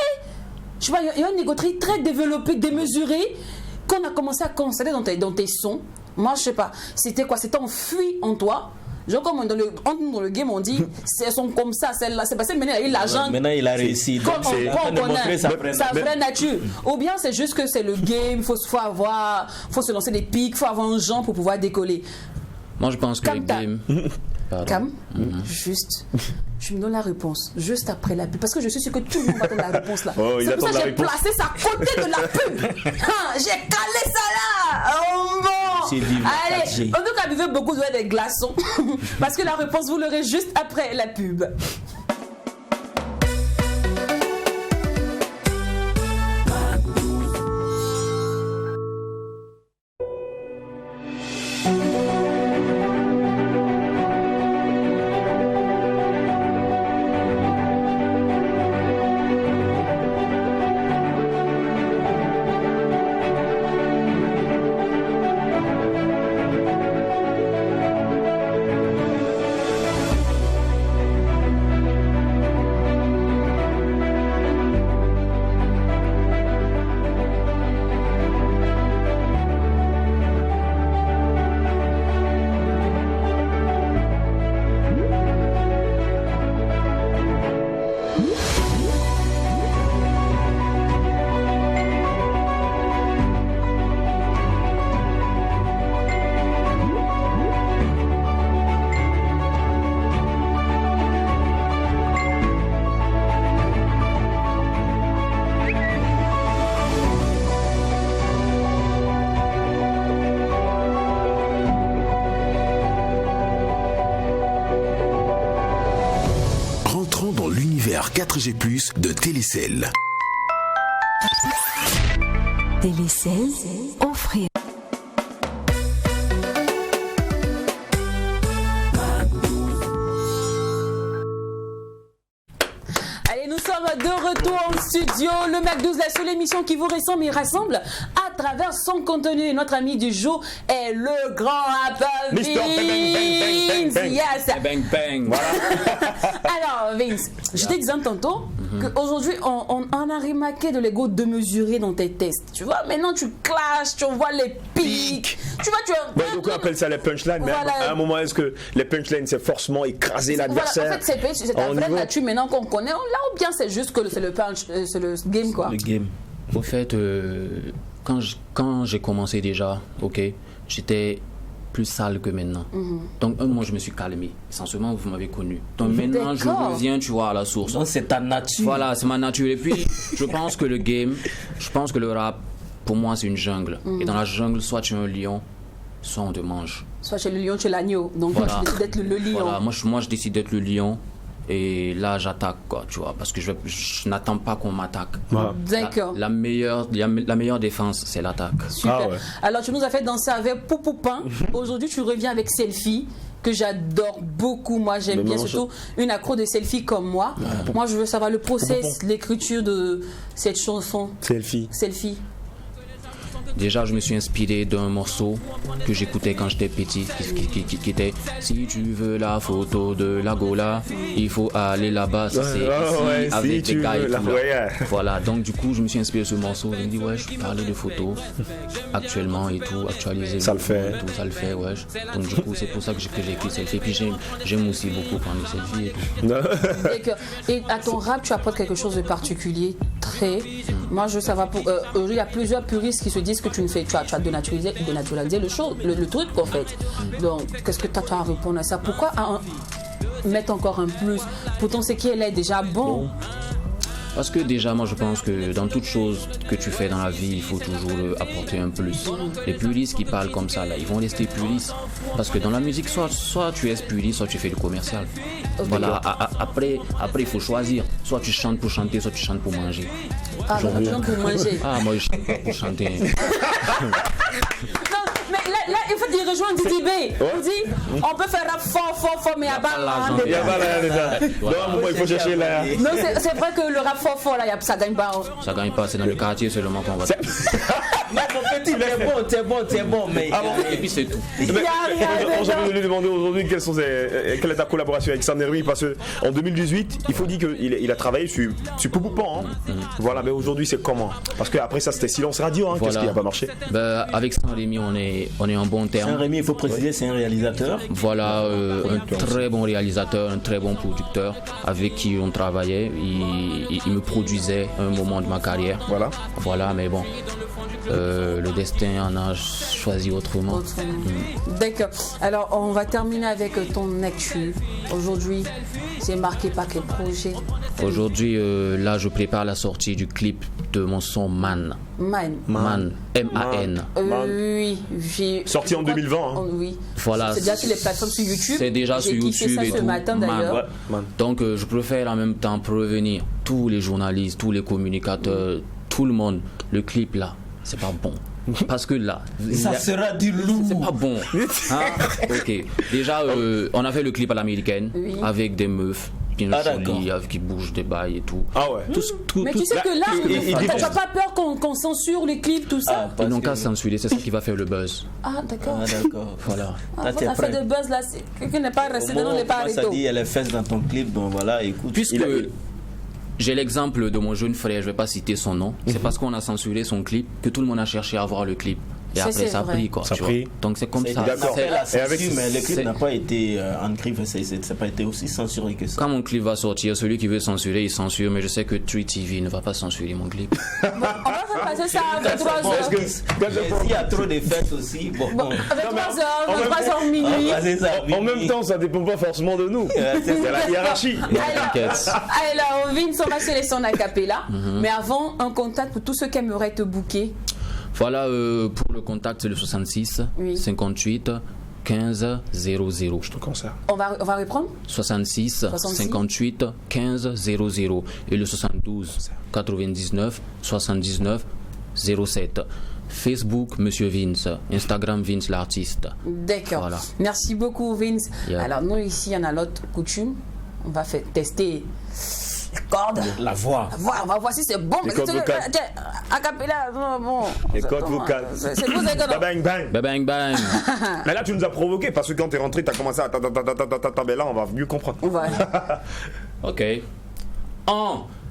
Je sais pas, il y a une égoterie très développée, démesurée, qu'on a commencé à constater dans tes sons. Moi, je sais pas. C'était quoi? C'était enfui en toi. Genre comme dans le game on dit elles sont comme ça, celle-là c'est parce que maintenant il a eu l'argent, maintenant il a réussi, donc c'est montrer sa vraie nature. Ou bien c'est juste que c'est le game, faut se lancer des pics, faut avoir un genre pour pouvoir décoller. Moi je pense que le game juste je me donne la réponse juste après la pub parce que je suis sûr que tout le monde va donner la réponse là. C'est pour ça que j'ai placé ça à côté de la pub. J'ai calé ça là. Oh bon. Allez, en tout cas buvez beaucoup d'eau et des glaçons parce que la réponse vous l'aurez juste après la pub. Dans l'univers 4G+ de Télécell. Télécell, offrir. Allez, nous sommes de retour en studio. Le Mac12, la seule émission qui vous ressemble et rassemble à travers son contenu. Et notre ami du jour est le grand rappeur Vince. Yes. Bang bang. Voilà. Alors Vince, je t'ai dit tantôt qu'aujourd'hui on a remarqué de l'ego démesuré dans tes tests. Tu vois, maintenant tu clashes, tu envoies les pics. Tu vois, donc on appelle ça les punchlines. Mais à un moment, est-ce que les punchlines c'est forcément écraser l'adversaire? En fait, c'est ta vraie nature maintenant qu'on connaît. Là ou bien c'est juste que c'est le punch, c'est le game quoi. Le game. Au fait, quand j'ai commencé déjà, j'étais plus sale que maintenant. Donc moi je me suis calmé. Essentiellement vous m'avez connu. Donc maintenant je reviens, tu vois, à la source. Donc c'est ta nature. Voilà, c'est ma nature. Et puis je pense que le rap, pour moi c'est une jungle. Et dans la jungle, soit tu es un lion, soit on te mange. Soit tu es le lion, tu es l'agneau. Donc voilà. tu décides d'être le lion. Voilà, moi je décide d'être le lion. Et là, j'attaque, quoi, tu vois, parce que je n'attends pas qu'on m'attaque. D'accord. La meilleure défense, c'est l'attaque. Super. Alors, tu nous as fait danser avec Poupoupin. Aujourd'hui, tu reviens avec Selfie, que j'adore beaucoup. Moi, j'aime bien, surtout une accro de Selfie comme moi. Moi, je veux savoir le process, l'écriture de cette chanson. Selfie. Déjà, je me suis inspiré d'un morceau que j'écoutais quand j'étais petit, qui était « Si tu veux la photo de la Gola, il faut aller là-bas, c'est ici, avec des gars et tout. » Voilà, donc du coup, je me suis inspiré de ce morceau. Je me dis « Ouais, je peux parler de photos actuellement et tout, actualiser. » Ça le fait. Tout, ça le fait, ouais. Donc du coup, c'est pour ça que j'ai écrit Selfie. Puis j'aime aussi beaucoup prendre des selfies et tout. Et à ton rap, tu apportes quelque chose de particulier, très. Moi, je veux savoir, il y a plusieurs puristes qui se disent que tu as dénaturalisé le truc, en fait. Donc, qu'est-ce que tu as à répondre à ça? Pourquoi mettre encore un plus? Pourtant, c'est qu'elle est déjà bon. Parce que déjà, moi je pense que dans toute chose que tu fais dans la vie, il faut toujours apporter un plus. Les puristes qui parlent comme ça, là, ils vont rester puristes. Parce que dans la musique, soit tu es puriste, soit tu fais le commercial. Voilà, après, il faut choisir. Soit tu chantes pour chanter, soit tu chantes pour manger. Ah, donc tu chantes pour manger. Ah, moi je chante pas pour chanter. Mais là, il faut dire rejoindre Didi B. On dit, on peut faire rap fort, mais il n'y a pas l'argent. Il y a pas l'argent. Non, il faut chercher là. Non, c'est vrai que le rap fort, là, ça gagne pas. Ça gagne pas, c'est dans le quartier seulement qu'on va. Mais mon petit, t'es bon, mais. Et puis c'est tout. J'ai envie de lui demander aujourd'hui quelle est ta collaboration avec Sam Nermi, parce qu'en 2018, il faut dire qu'il a travaillé sur Poupoupin. Voilà, mais aujourd'hui c'est comment? Parce qu'après ça c'était silence radio, voilà. Qu'est-ce qui n'a pas marché? Avec Sam Nermi, on est en bon terme. Sam Nermi, il faut préciser, c'est un réalisateur. Voilà, un très bon réalisateur, un très bon producteur avec qui on travaillait. Il me produisait à un moment de ma carrière. Voilà, mais bon. Le destin en a choisi autrement. D'accord. Alors, on va terminer avec ton actu. Aujourd'hui, c'est marqué par quel projet? Aujourd'hui, là, je prépare la sortie du clip de mon son Man. Man. M-A-N. Oui. Sorti en 2020. Oui. Voilà. C'est déjà sur les plateformes sur YouTube. C'est déjà sur YouTube ça et ce tout. matin d'ailleurs. Donc, je préfère en même temps prévenir tous les journalistes, tous les communicateurs, tout le monde. Le clip là, c'est pas bon. Parce que là, ça sera du lourd. C'est pas bon. Ok. Déjà, on a fait le clip à l'américaine avec des meufs bien jolies, qui bougent des bails et tout. Ah ouais. Mais tu sais que là, t'as pas peur qu'on censure les clips, tout ça? Ils n'ont qu'à censurer, c'est ça qui va faire le buzz. Ah d'accord. Voilà. Ça fait de buzz là, quelqu'un n'est pas resté dans les pas arrêtés. Ça dit, il y a les fesses dans ton clip, donc voilà, écoute. Puisque j'ai l'exemple de mon jeune frère, je vais pas citer son nom, c'est parce qu'on a censuré son clip que tout le monde a cherché à voir le clip. Et après ça a pris quoi. Ça pris. Donc c'est comme ça. D'accord. Mais le clip n'a pas été en clip, ça n'a pas été aussi censuré que ça. Quand mon clip va sortir, celui qui veut censurer, il censure, mais je sais que 3TV ne va pas censurer mon clip. On va faire passer ça à 23h. S'il y a trop de fêtes aussi, bon. Avec 23h minuit. En même temps, ça dépend pas forcément de nous. C'est la hiérarchie. Alors, Vince, on va se laisser en acapella. Mais avant, un contact pour tous ceux qui aimeraient te booker. Voilà, pour le contact, c'est le 66 58 15 00. Je te conseille. On va reprendre 66 58 15 00 et le 72 99 79 07. Facebook, Monsieur Vince. Instagram, Vince l'artiste. D'accord. Voilà. Merci beaucoup, Vince. Yeah. Alors, nous, ici, on a l'autre coutume. On va faire tester les cordes. La voix. On va voir si c'est bon. Les cordes vocales. Acapella, bon. Les cordes vocales. C'est vous, bang, bang. Bang, bang. Mais là, tu nous as provoqué parce que quand t'es rentré, t'as commencé à mais là, on va mieux comprendre. Ok.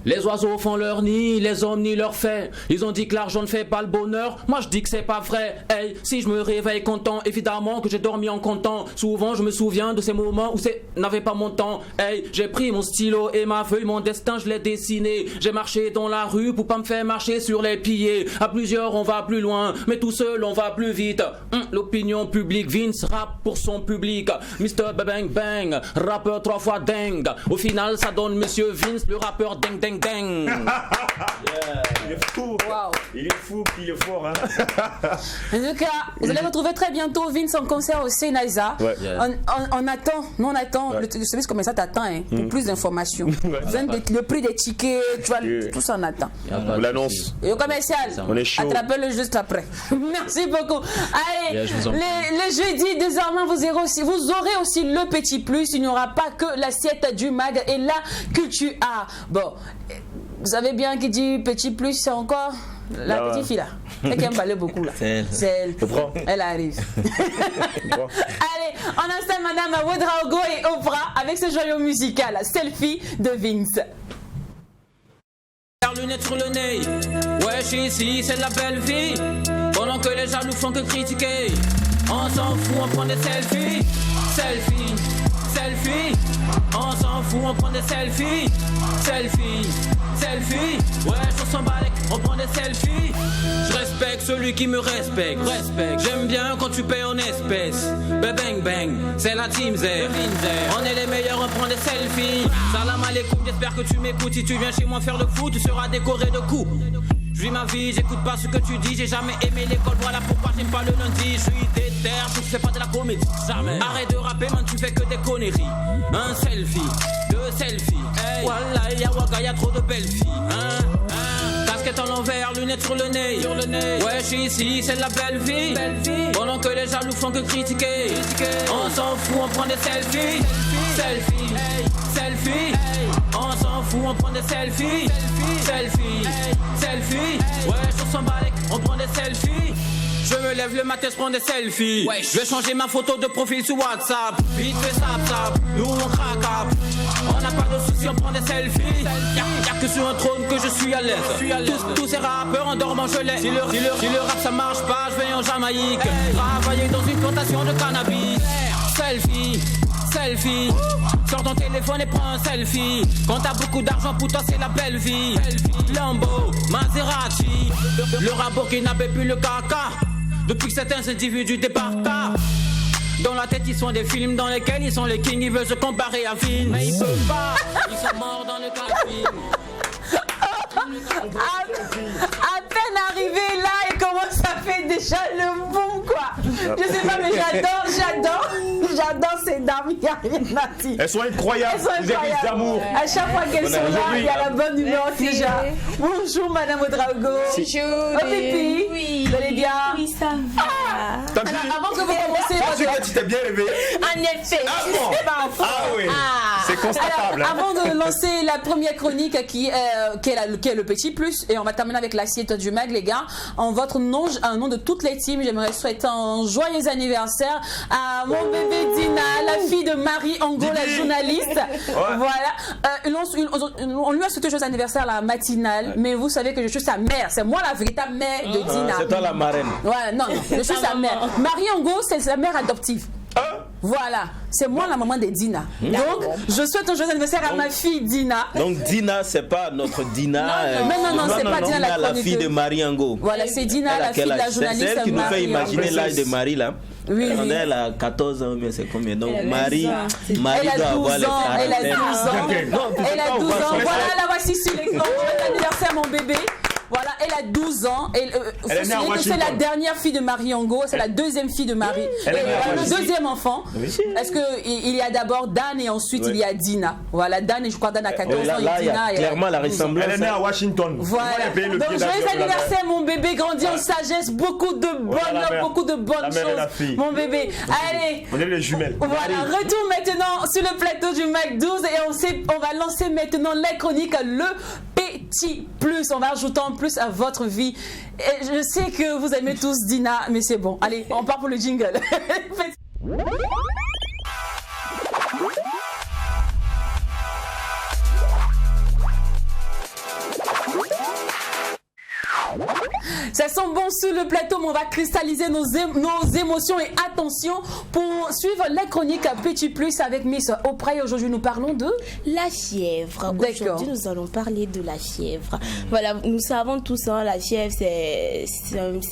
Les oiseaux font leur nid, les hommes nient leur fait. Ils ont dit que l'argent ne fait pas le bonheur. Moi je dis que c'est pas vrai. Hey, si je me réveille content, évidemment que j'ai dormi en comptant. Souvent je me souviens de ces moments où c'est n'avait pas mon temps. Hey, j'ai pris mon stylo et ma feuille, mon destin je l'ai dessiné. J'ai marché dans la rue pour pas me faire marcher sur les piliers. À plusieurs on va plus loin, mais tout seul on va plus vite. L'opinion publique, Vince rappe pour son public. Mr. Bang Bang, rappeur 3 fois dingue. Au final ça donne Monsieur Vince, le rappeur ding ding ding. Yeah. Il est fou. Waouh. Il est fou, puis il est fort. Hein. En tout cas, vous allez retrouver très bientôt Vince en concert au Senaisa. Ouais. On attend, nous on attend, le service commercial t'attend hein, pour plus d'informations. Le prix des tickets, tu vois, tout ça on attend. On l'annonce. Et au commercial, On est chaud. attrapez-le juste après. Merci beaucoup. Allez, Yeah, je vous en prie. le jeudi, désormais, vous aurez aussi le petit plus. Il n'y aura pas que l'assiette du mag et la culture art. Bon, vous savez bien qui dit petit plus, c'est encore la Ah ouais. petite fille là. Elle qui aime parler beaucoup là. C'est elle. C'est elle. Comprends. Elle arrive. Allez, on installe Madame Ouedraogo et Oprah avec ce joyau musical, Selfie de Vince. Lunettes sur le nez, ouais je suis ici, c'est de la belle vie. Pendant que les jaloux font que critiquer, on s'en fout, on prend des selfies. Selfie, selfie, on s'en fout, on prend des selfies. Selfie, selfie, ouais je s'en balèque, on prend des selfies. Je respecte celui qui me respecte, j'aime bien quand tu payes en espèces. Bang bang, c'est la team Z. On est les meilleurs, on prend des selfies. Salam alaikum, j'espère que tu m'écoutes. Si tu viens chez moi faire le foot, tu seras décoré de coups. Je vis ma vie, j'écoute pas ce que tu dis. J'ai jamais aimé l'école, voilà pourquoi j'aime pas le lundi. Je suis déter, tu fais pas de la comédie. Jamais. Arrête de rapper, man, tu fais que des conneries. Un selfie, deux selfies. Hey. Wallah, y'a Waka, y'a trop de belles filles. Casquette en l'envers, lunettes sur le nez. Ouais, je suis ici, c'est de la belle vie. Pendant que les jaloux font que critiquer. On s'en fout, on prend des selfies. Selfie, selfie. On s'en fout, on prend des selfies. Selfie, selfie. Ouais, je s'en balèque, on prend des selfies. Je me lève le matin, je prends des selfies. Je vais changer ma photo de profil sur WhatsApp. Vite fait sap, nous on craque. On n'a pas de soucis, on prend des selfies. Y'a que sur un trône que je suis à l'aise. Tous ces rappeurs en dormant je l'ai. Si le rap ça marche pas, je vais en Jamaïque. Travailler dans une plantation de cannabis. Selfie, selfie. Sors ton téléphone et prends un selfie. Quand t'as beaucoup d'argent pour toi c'est la belle vie. Lambo, Maserati. Le rapport qui n'avait plus le caca. Depuis que certains individus débarquent. Dans la tête ils sont des films dans lesquels ils sont les kings. Ils veulent se comparer à Vin. Mais ils peuvent pas, ils sont morts dans le casting. À peine arrivé là et comment ça fait déjà le boom quoi. Je sais pas mais j'adore ces dames, il n'y a rien à dire. Elles sont incroyables. Elles sont Vous êtes incroyables. d'amour. À chaque fois qu'elles sont là, il y a la bonne humeur déjà. Bonjour Madame Ouedraogo. Bonjour. Oh Pipi, Oui. vous allez bien? Oui, ça va. T'as vu? Alors, avant que vous commenciez Parce que tu t'es bien réveillé. En effet. Ah bon? Ah oui. C'est constatable. Alors, avant de lancer la première chronique qui est le petit plus, et on va terminer avec l'assiette du mag, les gars, en votre nom, un nom de toutes les teams, j'aimerais souhaiter un joyeux anniversaire à mon bébé Dina, la fille de Marie Ango, la journaliste. Voilà. On lui a souhaité joyeux anniversaire à la matinale, mais vous savez que je suis sa mère. C'est moi la véritable mère de Dina. C'est toi la marraine. Voilà, non, je suis sa mère. Marie Ango, c'est sa mère adoptive. Voilà, c'est moi la maman de Dina. Donc, je souhaite un joyeux anniversaire à ma fille Dina. Donc Dina, c'est pas notre Dina. Non, c'est pas Dina la la chroniqueuse. fille de Marie Ango. Voilà, c'est Dina, la fille de la journaliste. C'est elle qui nous fait Marie imaginer Ango. l'âge de Marie là. Oui, On oui. est, elle a 14 ans, mais c'est combien? Donc Elle a Marie, 12 Marie Elle doit a 12 avoir les ans, elle a 12 quarantaines. ans. Non, tu sais Elle a pas, 12 on va ans. se Voilà, laisser. la voici sur l'écran. Joyeux anniversaire, mon bébé. Voilà, elle a 12 ans. Et, Elle est née à faut souligner que c'est Washington. la dernière fille de Marie Ango, c'est la deuxième fille de Marie. Elle est Et née à le Washington. deuxième enfant. Est-ce qu'il y a d'abord Dan et ensuite il y a Dina. Voilà, Dan et je crois Dan a 14 ans Là, et il y a Dina. clairement la 12 ans. ressemblance. Elle est née à Washington. Voilà. Moi, j'ai payé le Donc billet joyeux d'avion là-bas. anniversaire mon bébé, grandit en sagesse, beaucoup de bonheur, la mère. beaucoup de bonnes La mère et la choses. fille. Mon bébé. Allez. On est les jumelles. Voilà, retour maintenant sur le plateau du Mac 12 et on va lancer maintenant la chronique le petit plus. On va ajouter en plus à votre vie. Et je sais que vous aimez tous Dina, mais c'est bon. Allez, on part pour le jingle. Ça sent bon sur le plateau, mais on va cristalliser nos émotions et attention pour suivre la chronique Petit Plus avec Miss Oprah. Et aujourd'hui, nous parlons de la fièvre. Aujourd'hui, nous allons parler de la fièvre. Voilà, nous savons tous, hein, la fièvre, c'est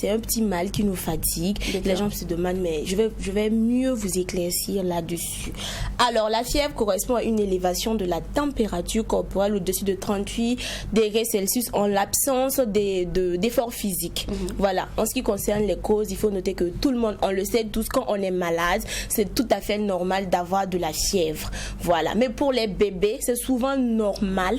un petit mal qui nous fatigue. Les gens se demandent, mais je vais mieux vous éclaircir là-dessus. Alors, la fièvre correspond à une élévation de la température corporelle au-dessus de 38 degrés Celsius en l'absence d'efforts physiques. Voilà. En ce qui concerne les causes, il faut noter que tout le monde, on le sait tous, quand on est malade, c'est tout à fait normal d'avoir de la fièvre. Voilà. Mais pour les bébés, c'est souvent normal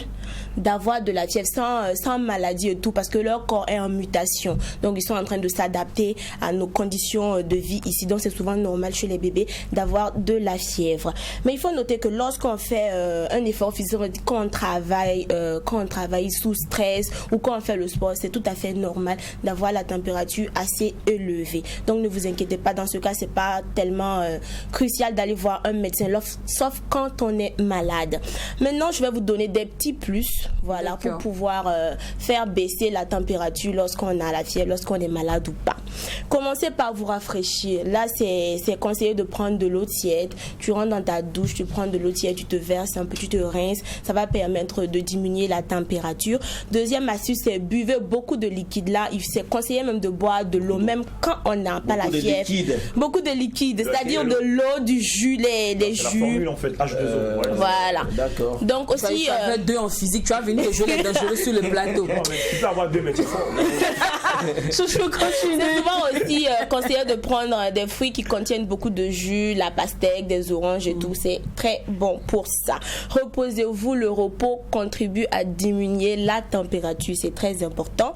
d'avoir de la fièvre sans maladie et tout, parce que leur corps est en mutation. Donc, ils sont en train de s'adapter à nos conditions de vie ici. Donc, c'est souvent normal chez les bébés d'avoir de la fièvre. Mais il faut noter que lorsqu'on fait un effort physique, quand on travaille sous stress ou quand on fait le sport, c'est tout à fait normal d'avoir la température assez élevée. Donc, ne vous inquiétez pas. Dans ce cas, c'est pas tellement crucial d'aller voir un médecin, sauf quand on est malade. Maintenant, je vais vous donner des petits plus, voilà, pour pouvoir faire baisser la température lorsqu'on a la fièvre, lorsqu'on est malade ou pas. Commencez par vous rafraîchir. Là, c'est conseillé de prendre de l'eau tiède. Tu rentres dans ta douche, tu prends de l'eau tiède, tu te verses un peu, tu te rinces. Ça va permettre de diminuer la température. Deuxième astuce, c'est buvez beaucoup de liquide. Là, c'est conseillé même de boire de l'eau, même quand on n'a pas la fièvre. Beaucoup de liquide, c'est-à-dire de l'eau, du jus, les jus. La formule en fait, H2O. Ouais. Voilà. D'accord. Donc aussi, tu avais 2 en physique, tu vas venir et jouer dangereux sur le plateau. Non, mais tu peux avoir 2, mais tu sais. je continue. C'est souvent aussi conseillé de prendre des fruits qui contiennent beaucoup de jus, la pastèque, des oranges et tout. C'est très bon pour ça. Reposez-vous. Le repos contribue à diminuer la température. C'est très important.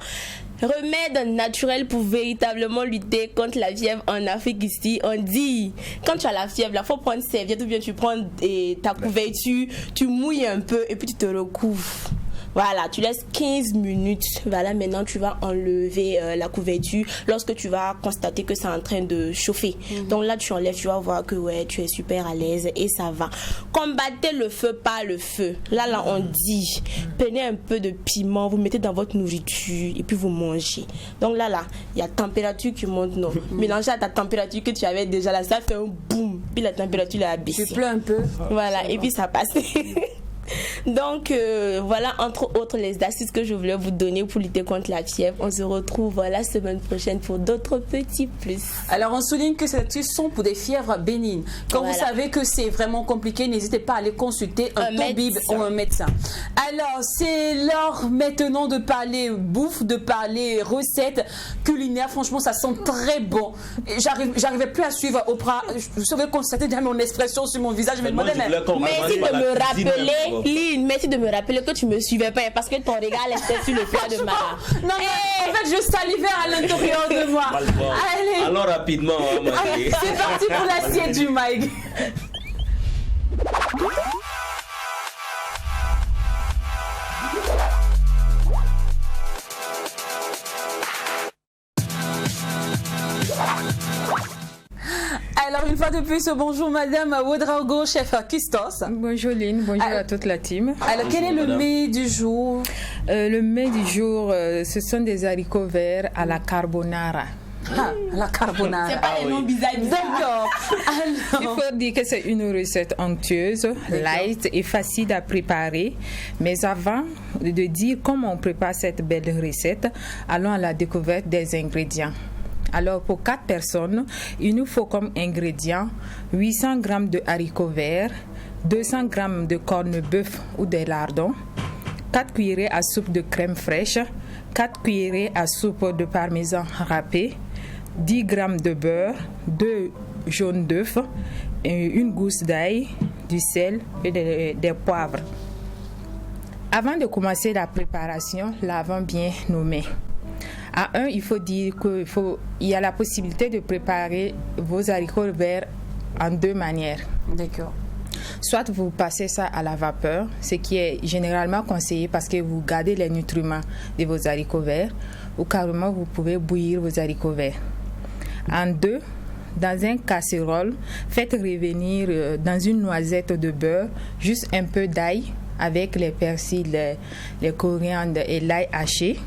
Remède naturel pour véritablement lutter contre la fièvre en Afrique ici. On dit, quand tu as la fièvre, il faut prendre une serviette ou bien tu prends ta couverture, tu mouilles un peu et puis tu te recouvres. Voilà, tu laisses 15 minutes. Voilà, maintenant tu vas enlever la couverture lorsque tu vas constater que c'est en train de chauffer. Donc là, tu enlèves, tu vas voir que ouais, tu es super à l'aise et ça va. Combattez le feu par le feu. Là, on dit, prenez un peu de piment, vous mettez dans votre nourriture et puis vous mangez. Donc là, il y a température qui monte, non. Mélangez à ta température que tu avais déjà là, ça fait un boum. Puis la température a baissé. Tu pleures un peu. Voilà, et puis ça passe. Donc voilà, entre autres, les astuces que je voulais vous donner pour lutter contre la fièvre. On se retrouve la semaine prochaine pour d'autres petits plus. Alors on souligne que ces astuces sont pour des fièvres bénignes. Quand vous savez que c'est vraiment compliqué, n'hésitez pas à aller consulter un tabib ou un médecin. Alors c'est l'heure maintenant de parler bouffe, de parler recettes culinaires. Franchement, ça sent très bon. J'arrivais plus à suivre Oprah. Je savais constater déjà mon expression sur mon visage. Je me demandais merci de me rappeler. Lynn, merci de me rappeler que tu me suivais pas parce que ton regard était sur le plat de Mara. Non, mais en fait, je salivais à l'intérieur de moi. Allez. Alors rapidement, c'est parti pour l'assiette du Mike. Alors une fois de plus, bonjour Madame Ouedraogo, chef Custos. Bonjour Lynn, bonjour à toute la team. Alors quel est le mets du jour? Le mets du jour, ce sont des haricots verts à la carbonara. Ah, la carbonara. C'est pas les noms bizarres. D'accord. Il faut dire que c'est une recette onctueuse, light et facile à préparer. Mais avant de dire comment on prépare cette belle recette, allons à la découverte des ingrédients. Alors, pour 4 personnes, il nous faut comme ingrédients 800 g de haricots verts, 200 g de corned-beef ou des lardons, 4 cuillerées à soupe de crème fraîche, 4 cuillerées à soupe de parmesan râpé, 10 g de beurre, 2 jaunes d'œufs, une gousse d'ail, du sel et des poivres. Avant de commencer la préparation, lavons bien nos mains. À 1, il faut dire qu'il y a la possibilité de préparer vos haricots verts en 2 manières. D'accord. Soit vous passez ça à la vapeur, ce qui est généralement conseillé parce que vous gardez les nutriments de vos haricots verts, ou carrément vous pouvez bouillir vos haricots verts. En 2, dans une casserole, faites revenir dans une noisette de beurre juste un peu d'ail avec les persils, les coriandres et l'ail haché.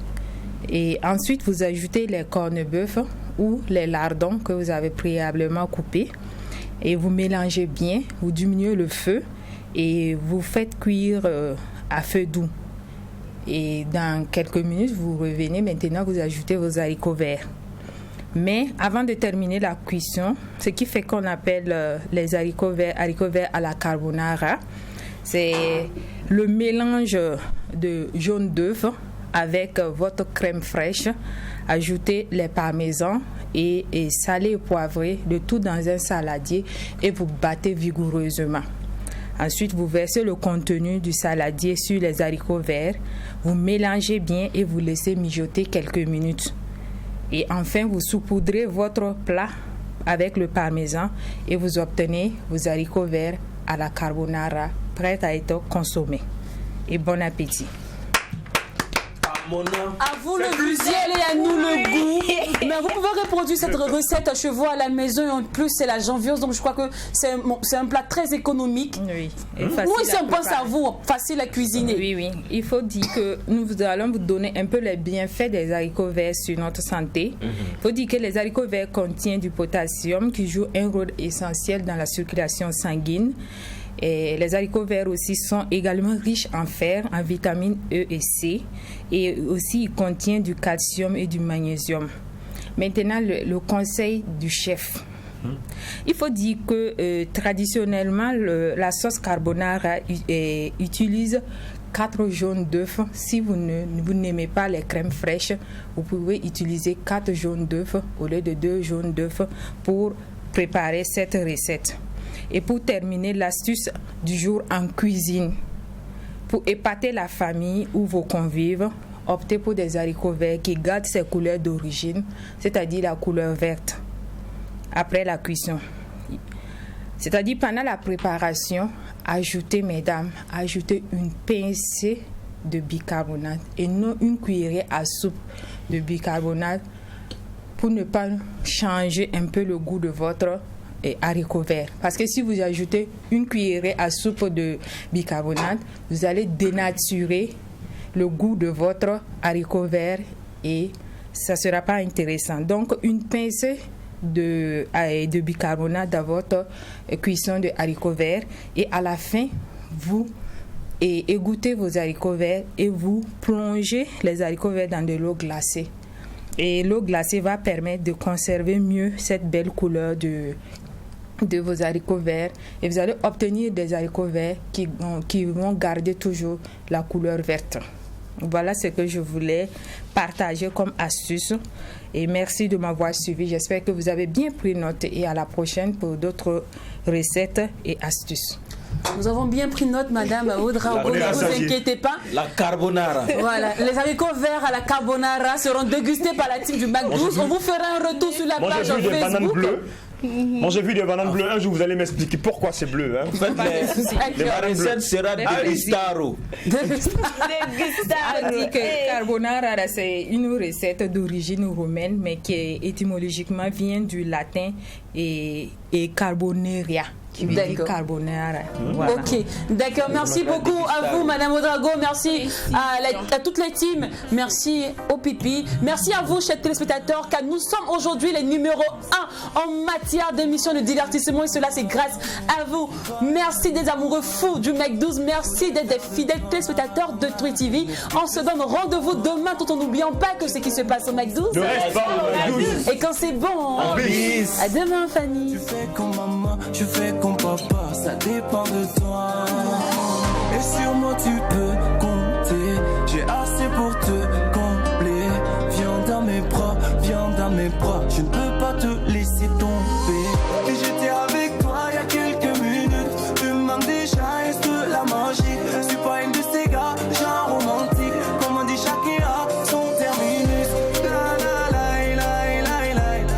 Et ensuite, vous ajoutez les corned-beef ou les lardons que vous avez préalablement coupés. Et vous mélangez bien, vous diminuez le feu et vous faites cuire à feu doux. Et dans quelques minutes, vous revenez. Maintenant, vous ajoutez vos haricots verts. Mais avant de terminer la cuisson, ce qui fait qu'on appelle les haricots verts à la carbonara, c'est le mélange de jaune d'œuf avec votre crème fraîche, ajoutez les parmesans et salé et poivré, le tout dans un saladier et vous battez vigoureusement. Ensuite, vous versez le contenu du saladier sur les haricots verts, vous mélangez bien et vous laissez mijoter quelques minutes. Et enfin, vous saupoudrez votre plat avec le parmesan et vous obtenez vos haricots verts à la carbonara prêts à être consommés. Et bon appétit. À vous le visuel et à nous le goût. Mais vous pouvez reproduire cette recette chez vous à la maison. Et en plus, c'est la janviose. Donc, je crois que c'est un plat très économique. Oui. Nous, ici, on pense à vous. Facile à cuisiner. Oui. Il faut dire que nous allons vous donner un peu les bienfaits des haricots verts sur notre santé. Il faut dire que les haricots verts contiennent du potassium qui joue un rôle essentiel dans la circulation sanguine. Et les haricots verts aussi sont également riches en fer, en vitamines E et C. Et aussi, ils contiennent du calcium et du magnésium. Maintenant, le conseil du chef. Il faut dire que traditionnellement, la sauce carbonara utilise 4 jaunes d'œufs. Si vous n'aimez pas les crèmes fraîches, vous pouvez utiliser 4 jaunes d'œufs au lieu de 2 jaunes d'œufs pour préparer cette recette. Et pour terminer, l'astuce du jour en cuisine. Pour épater la famille ou vos convives, optez pour des haricots verts qui gardent ses couleurs d'origine, c'est-à-dire la couleur verte, après la cuisson. C'est-à-dire pendant la préparation, ajoutez une pincée de bicarbonate et non une cuillerée à soupe de bicarbonate pour ne pas changer un peu le goût de votre haricots verts. Parce que si vous ajoutez une cuillerée à soupe de bicarbonate, vous allez dénaturer le goût de votre haricot vert et ça ne sera pas intéressant. Donc, une pincée de bicarbonate dans votre cuisson de haricots verts et à la fin, vous égouttez vos haricots verts et vous plongez les haricots verts dans de l'eau glacée. Et l'eau glacée va permettre de conserver mieux cette belle couleur de vos haricots verts et vous allez obtenir des haricots verts qui vont garder toujours la couleur verte. Voilà ce que je voulais partager comme astuce et merci de m'avoir suivi. J'espère que vous avez bien pris note et à la prochaine pour d'autres recettes et astuces. Nous avons bien pris note, Madame Ouedraogo, ne vous inquiétez pas. La carbonara. Voilà, les haricots verts à la carbonara seront dégustés par la team du Mac12. On vous fera un retour sur la page Facebook. Moi j'ai vu des bananes bleues. Un jour vous allez m'expliquer pourquoi c'est bleu. Hein. En fait, la recette sera degustaro. Carbonara, c'est une recette d'origine romaine, mais qui étymologiquement vient du latin et carboneria. Qui veut dire carbonara. Voilà. Ok, d'accord. Merci beaucoup à vous, Madame Ouedraogo. Merci à toutes les teams. Merci au Pipi. Merci à vous, chers téléspectateurs, car nous sommes aujourd'hui les numéros 1 en matière d'émissions de divertissement et cela, c'est grâce à vous. Merci des amoureux fous du Mac12. Merci d'être des fidèles téléspectateurs de Twi TV. On se donne rendez-vous demain tout en n'oubliant pas que ce qui se passe au Mac12. Et quand c'est bon, à demain, famille. Tu fais comme maman, je fais comme papa, ça dépend de toi. Et sur moi tu peux compter, j'ai assez pour te combler. Viens dans mes bras, je ne peux pas te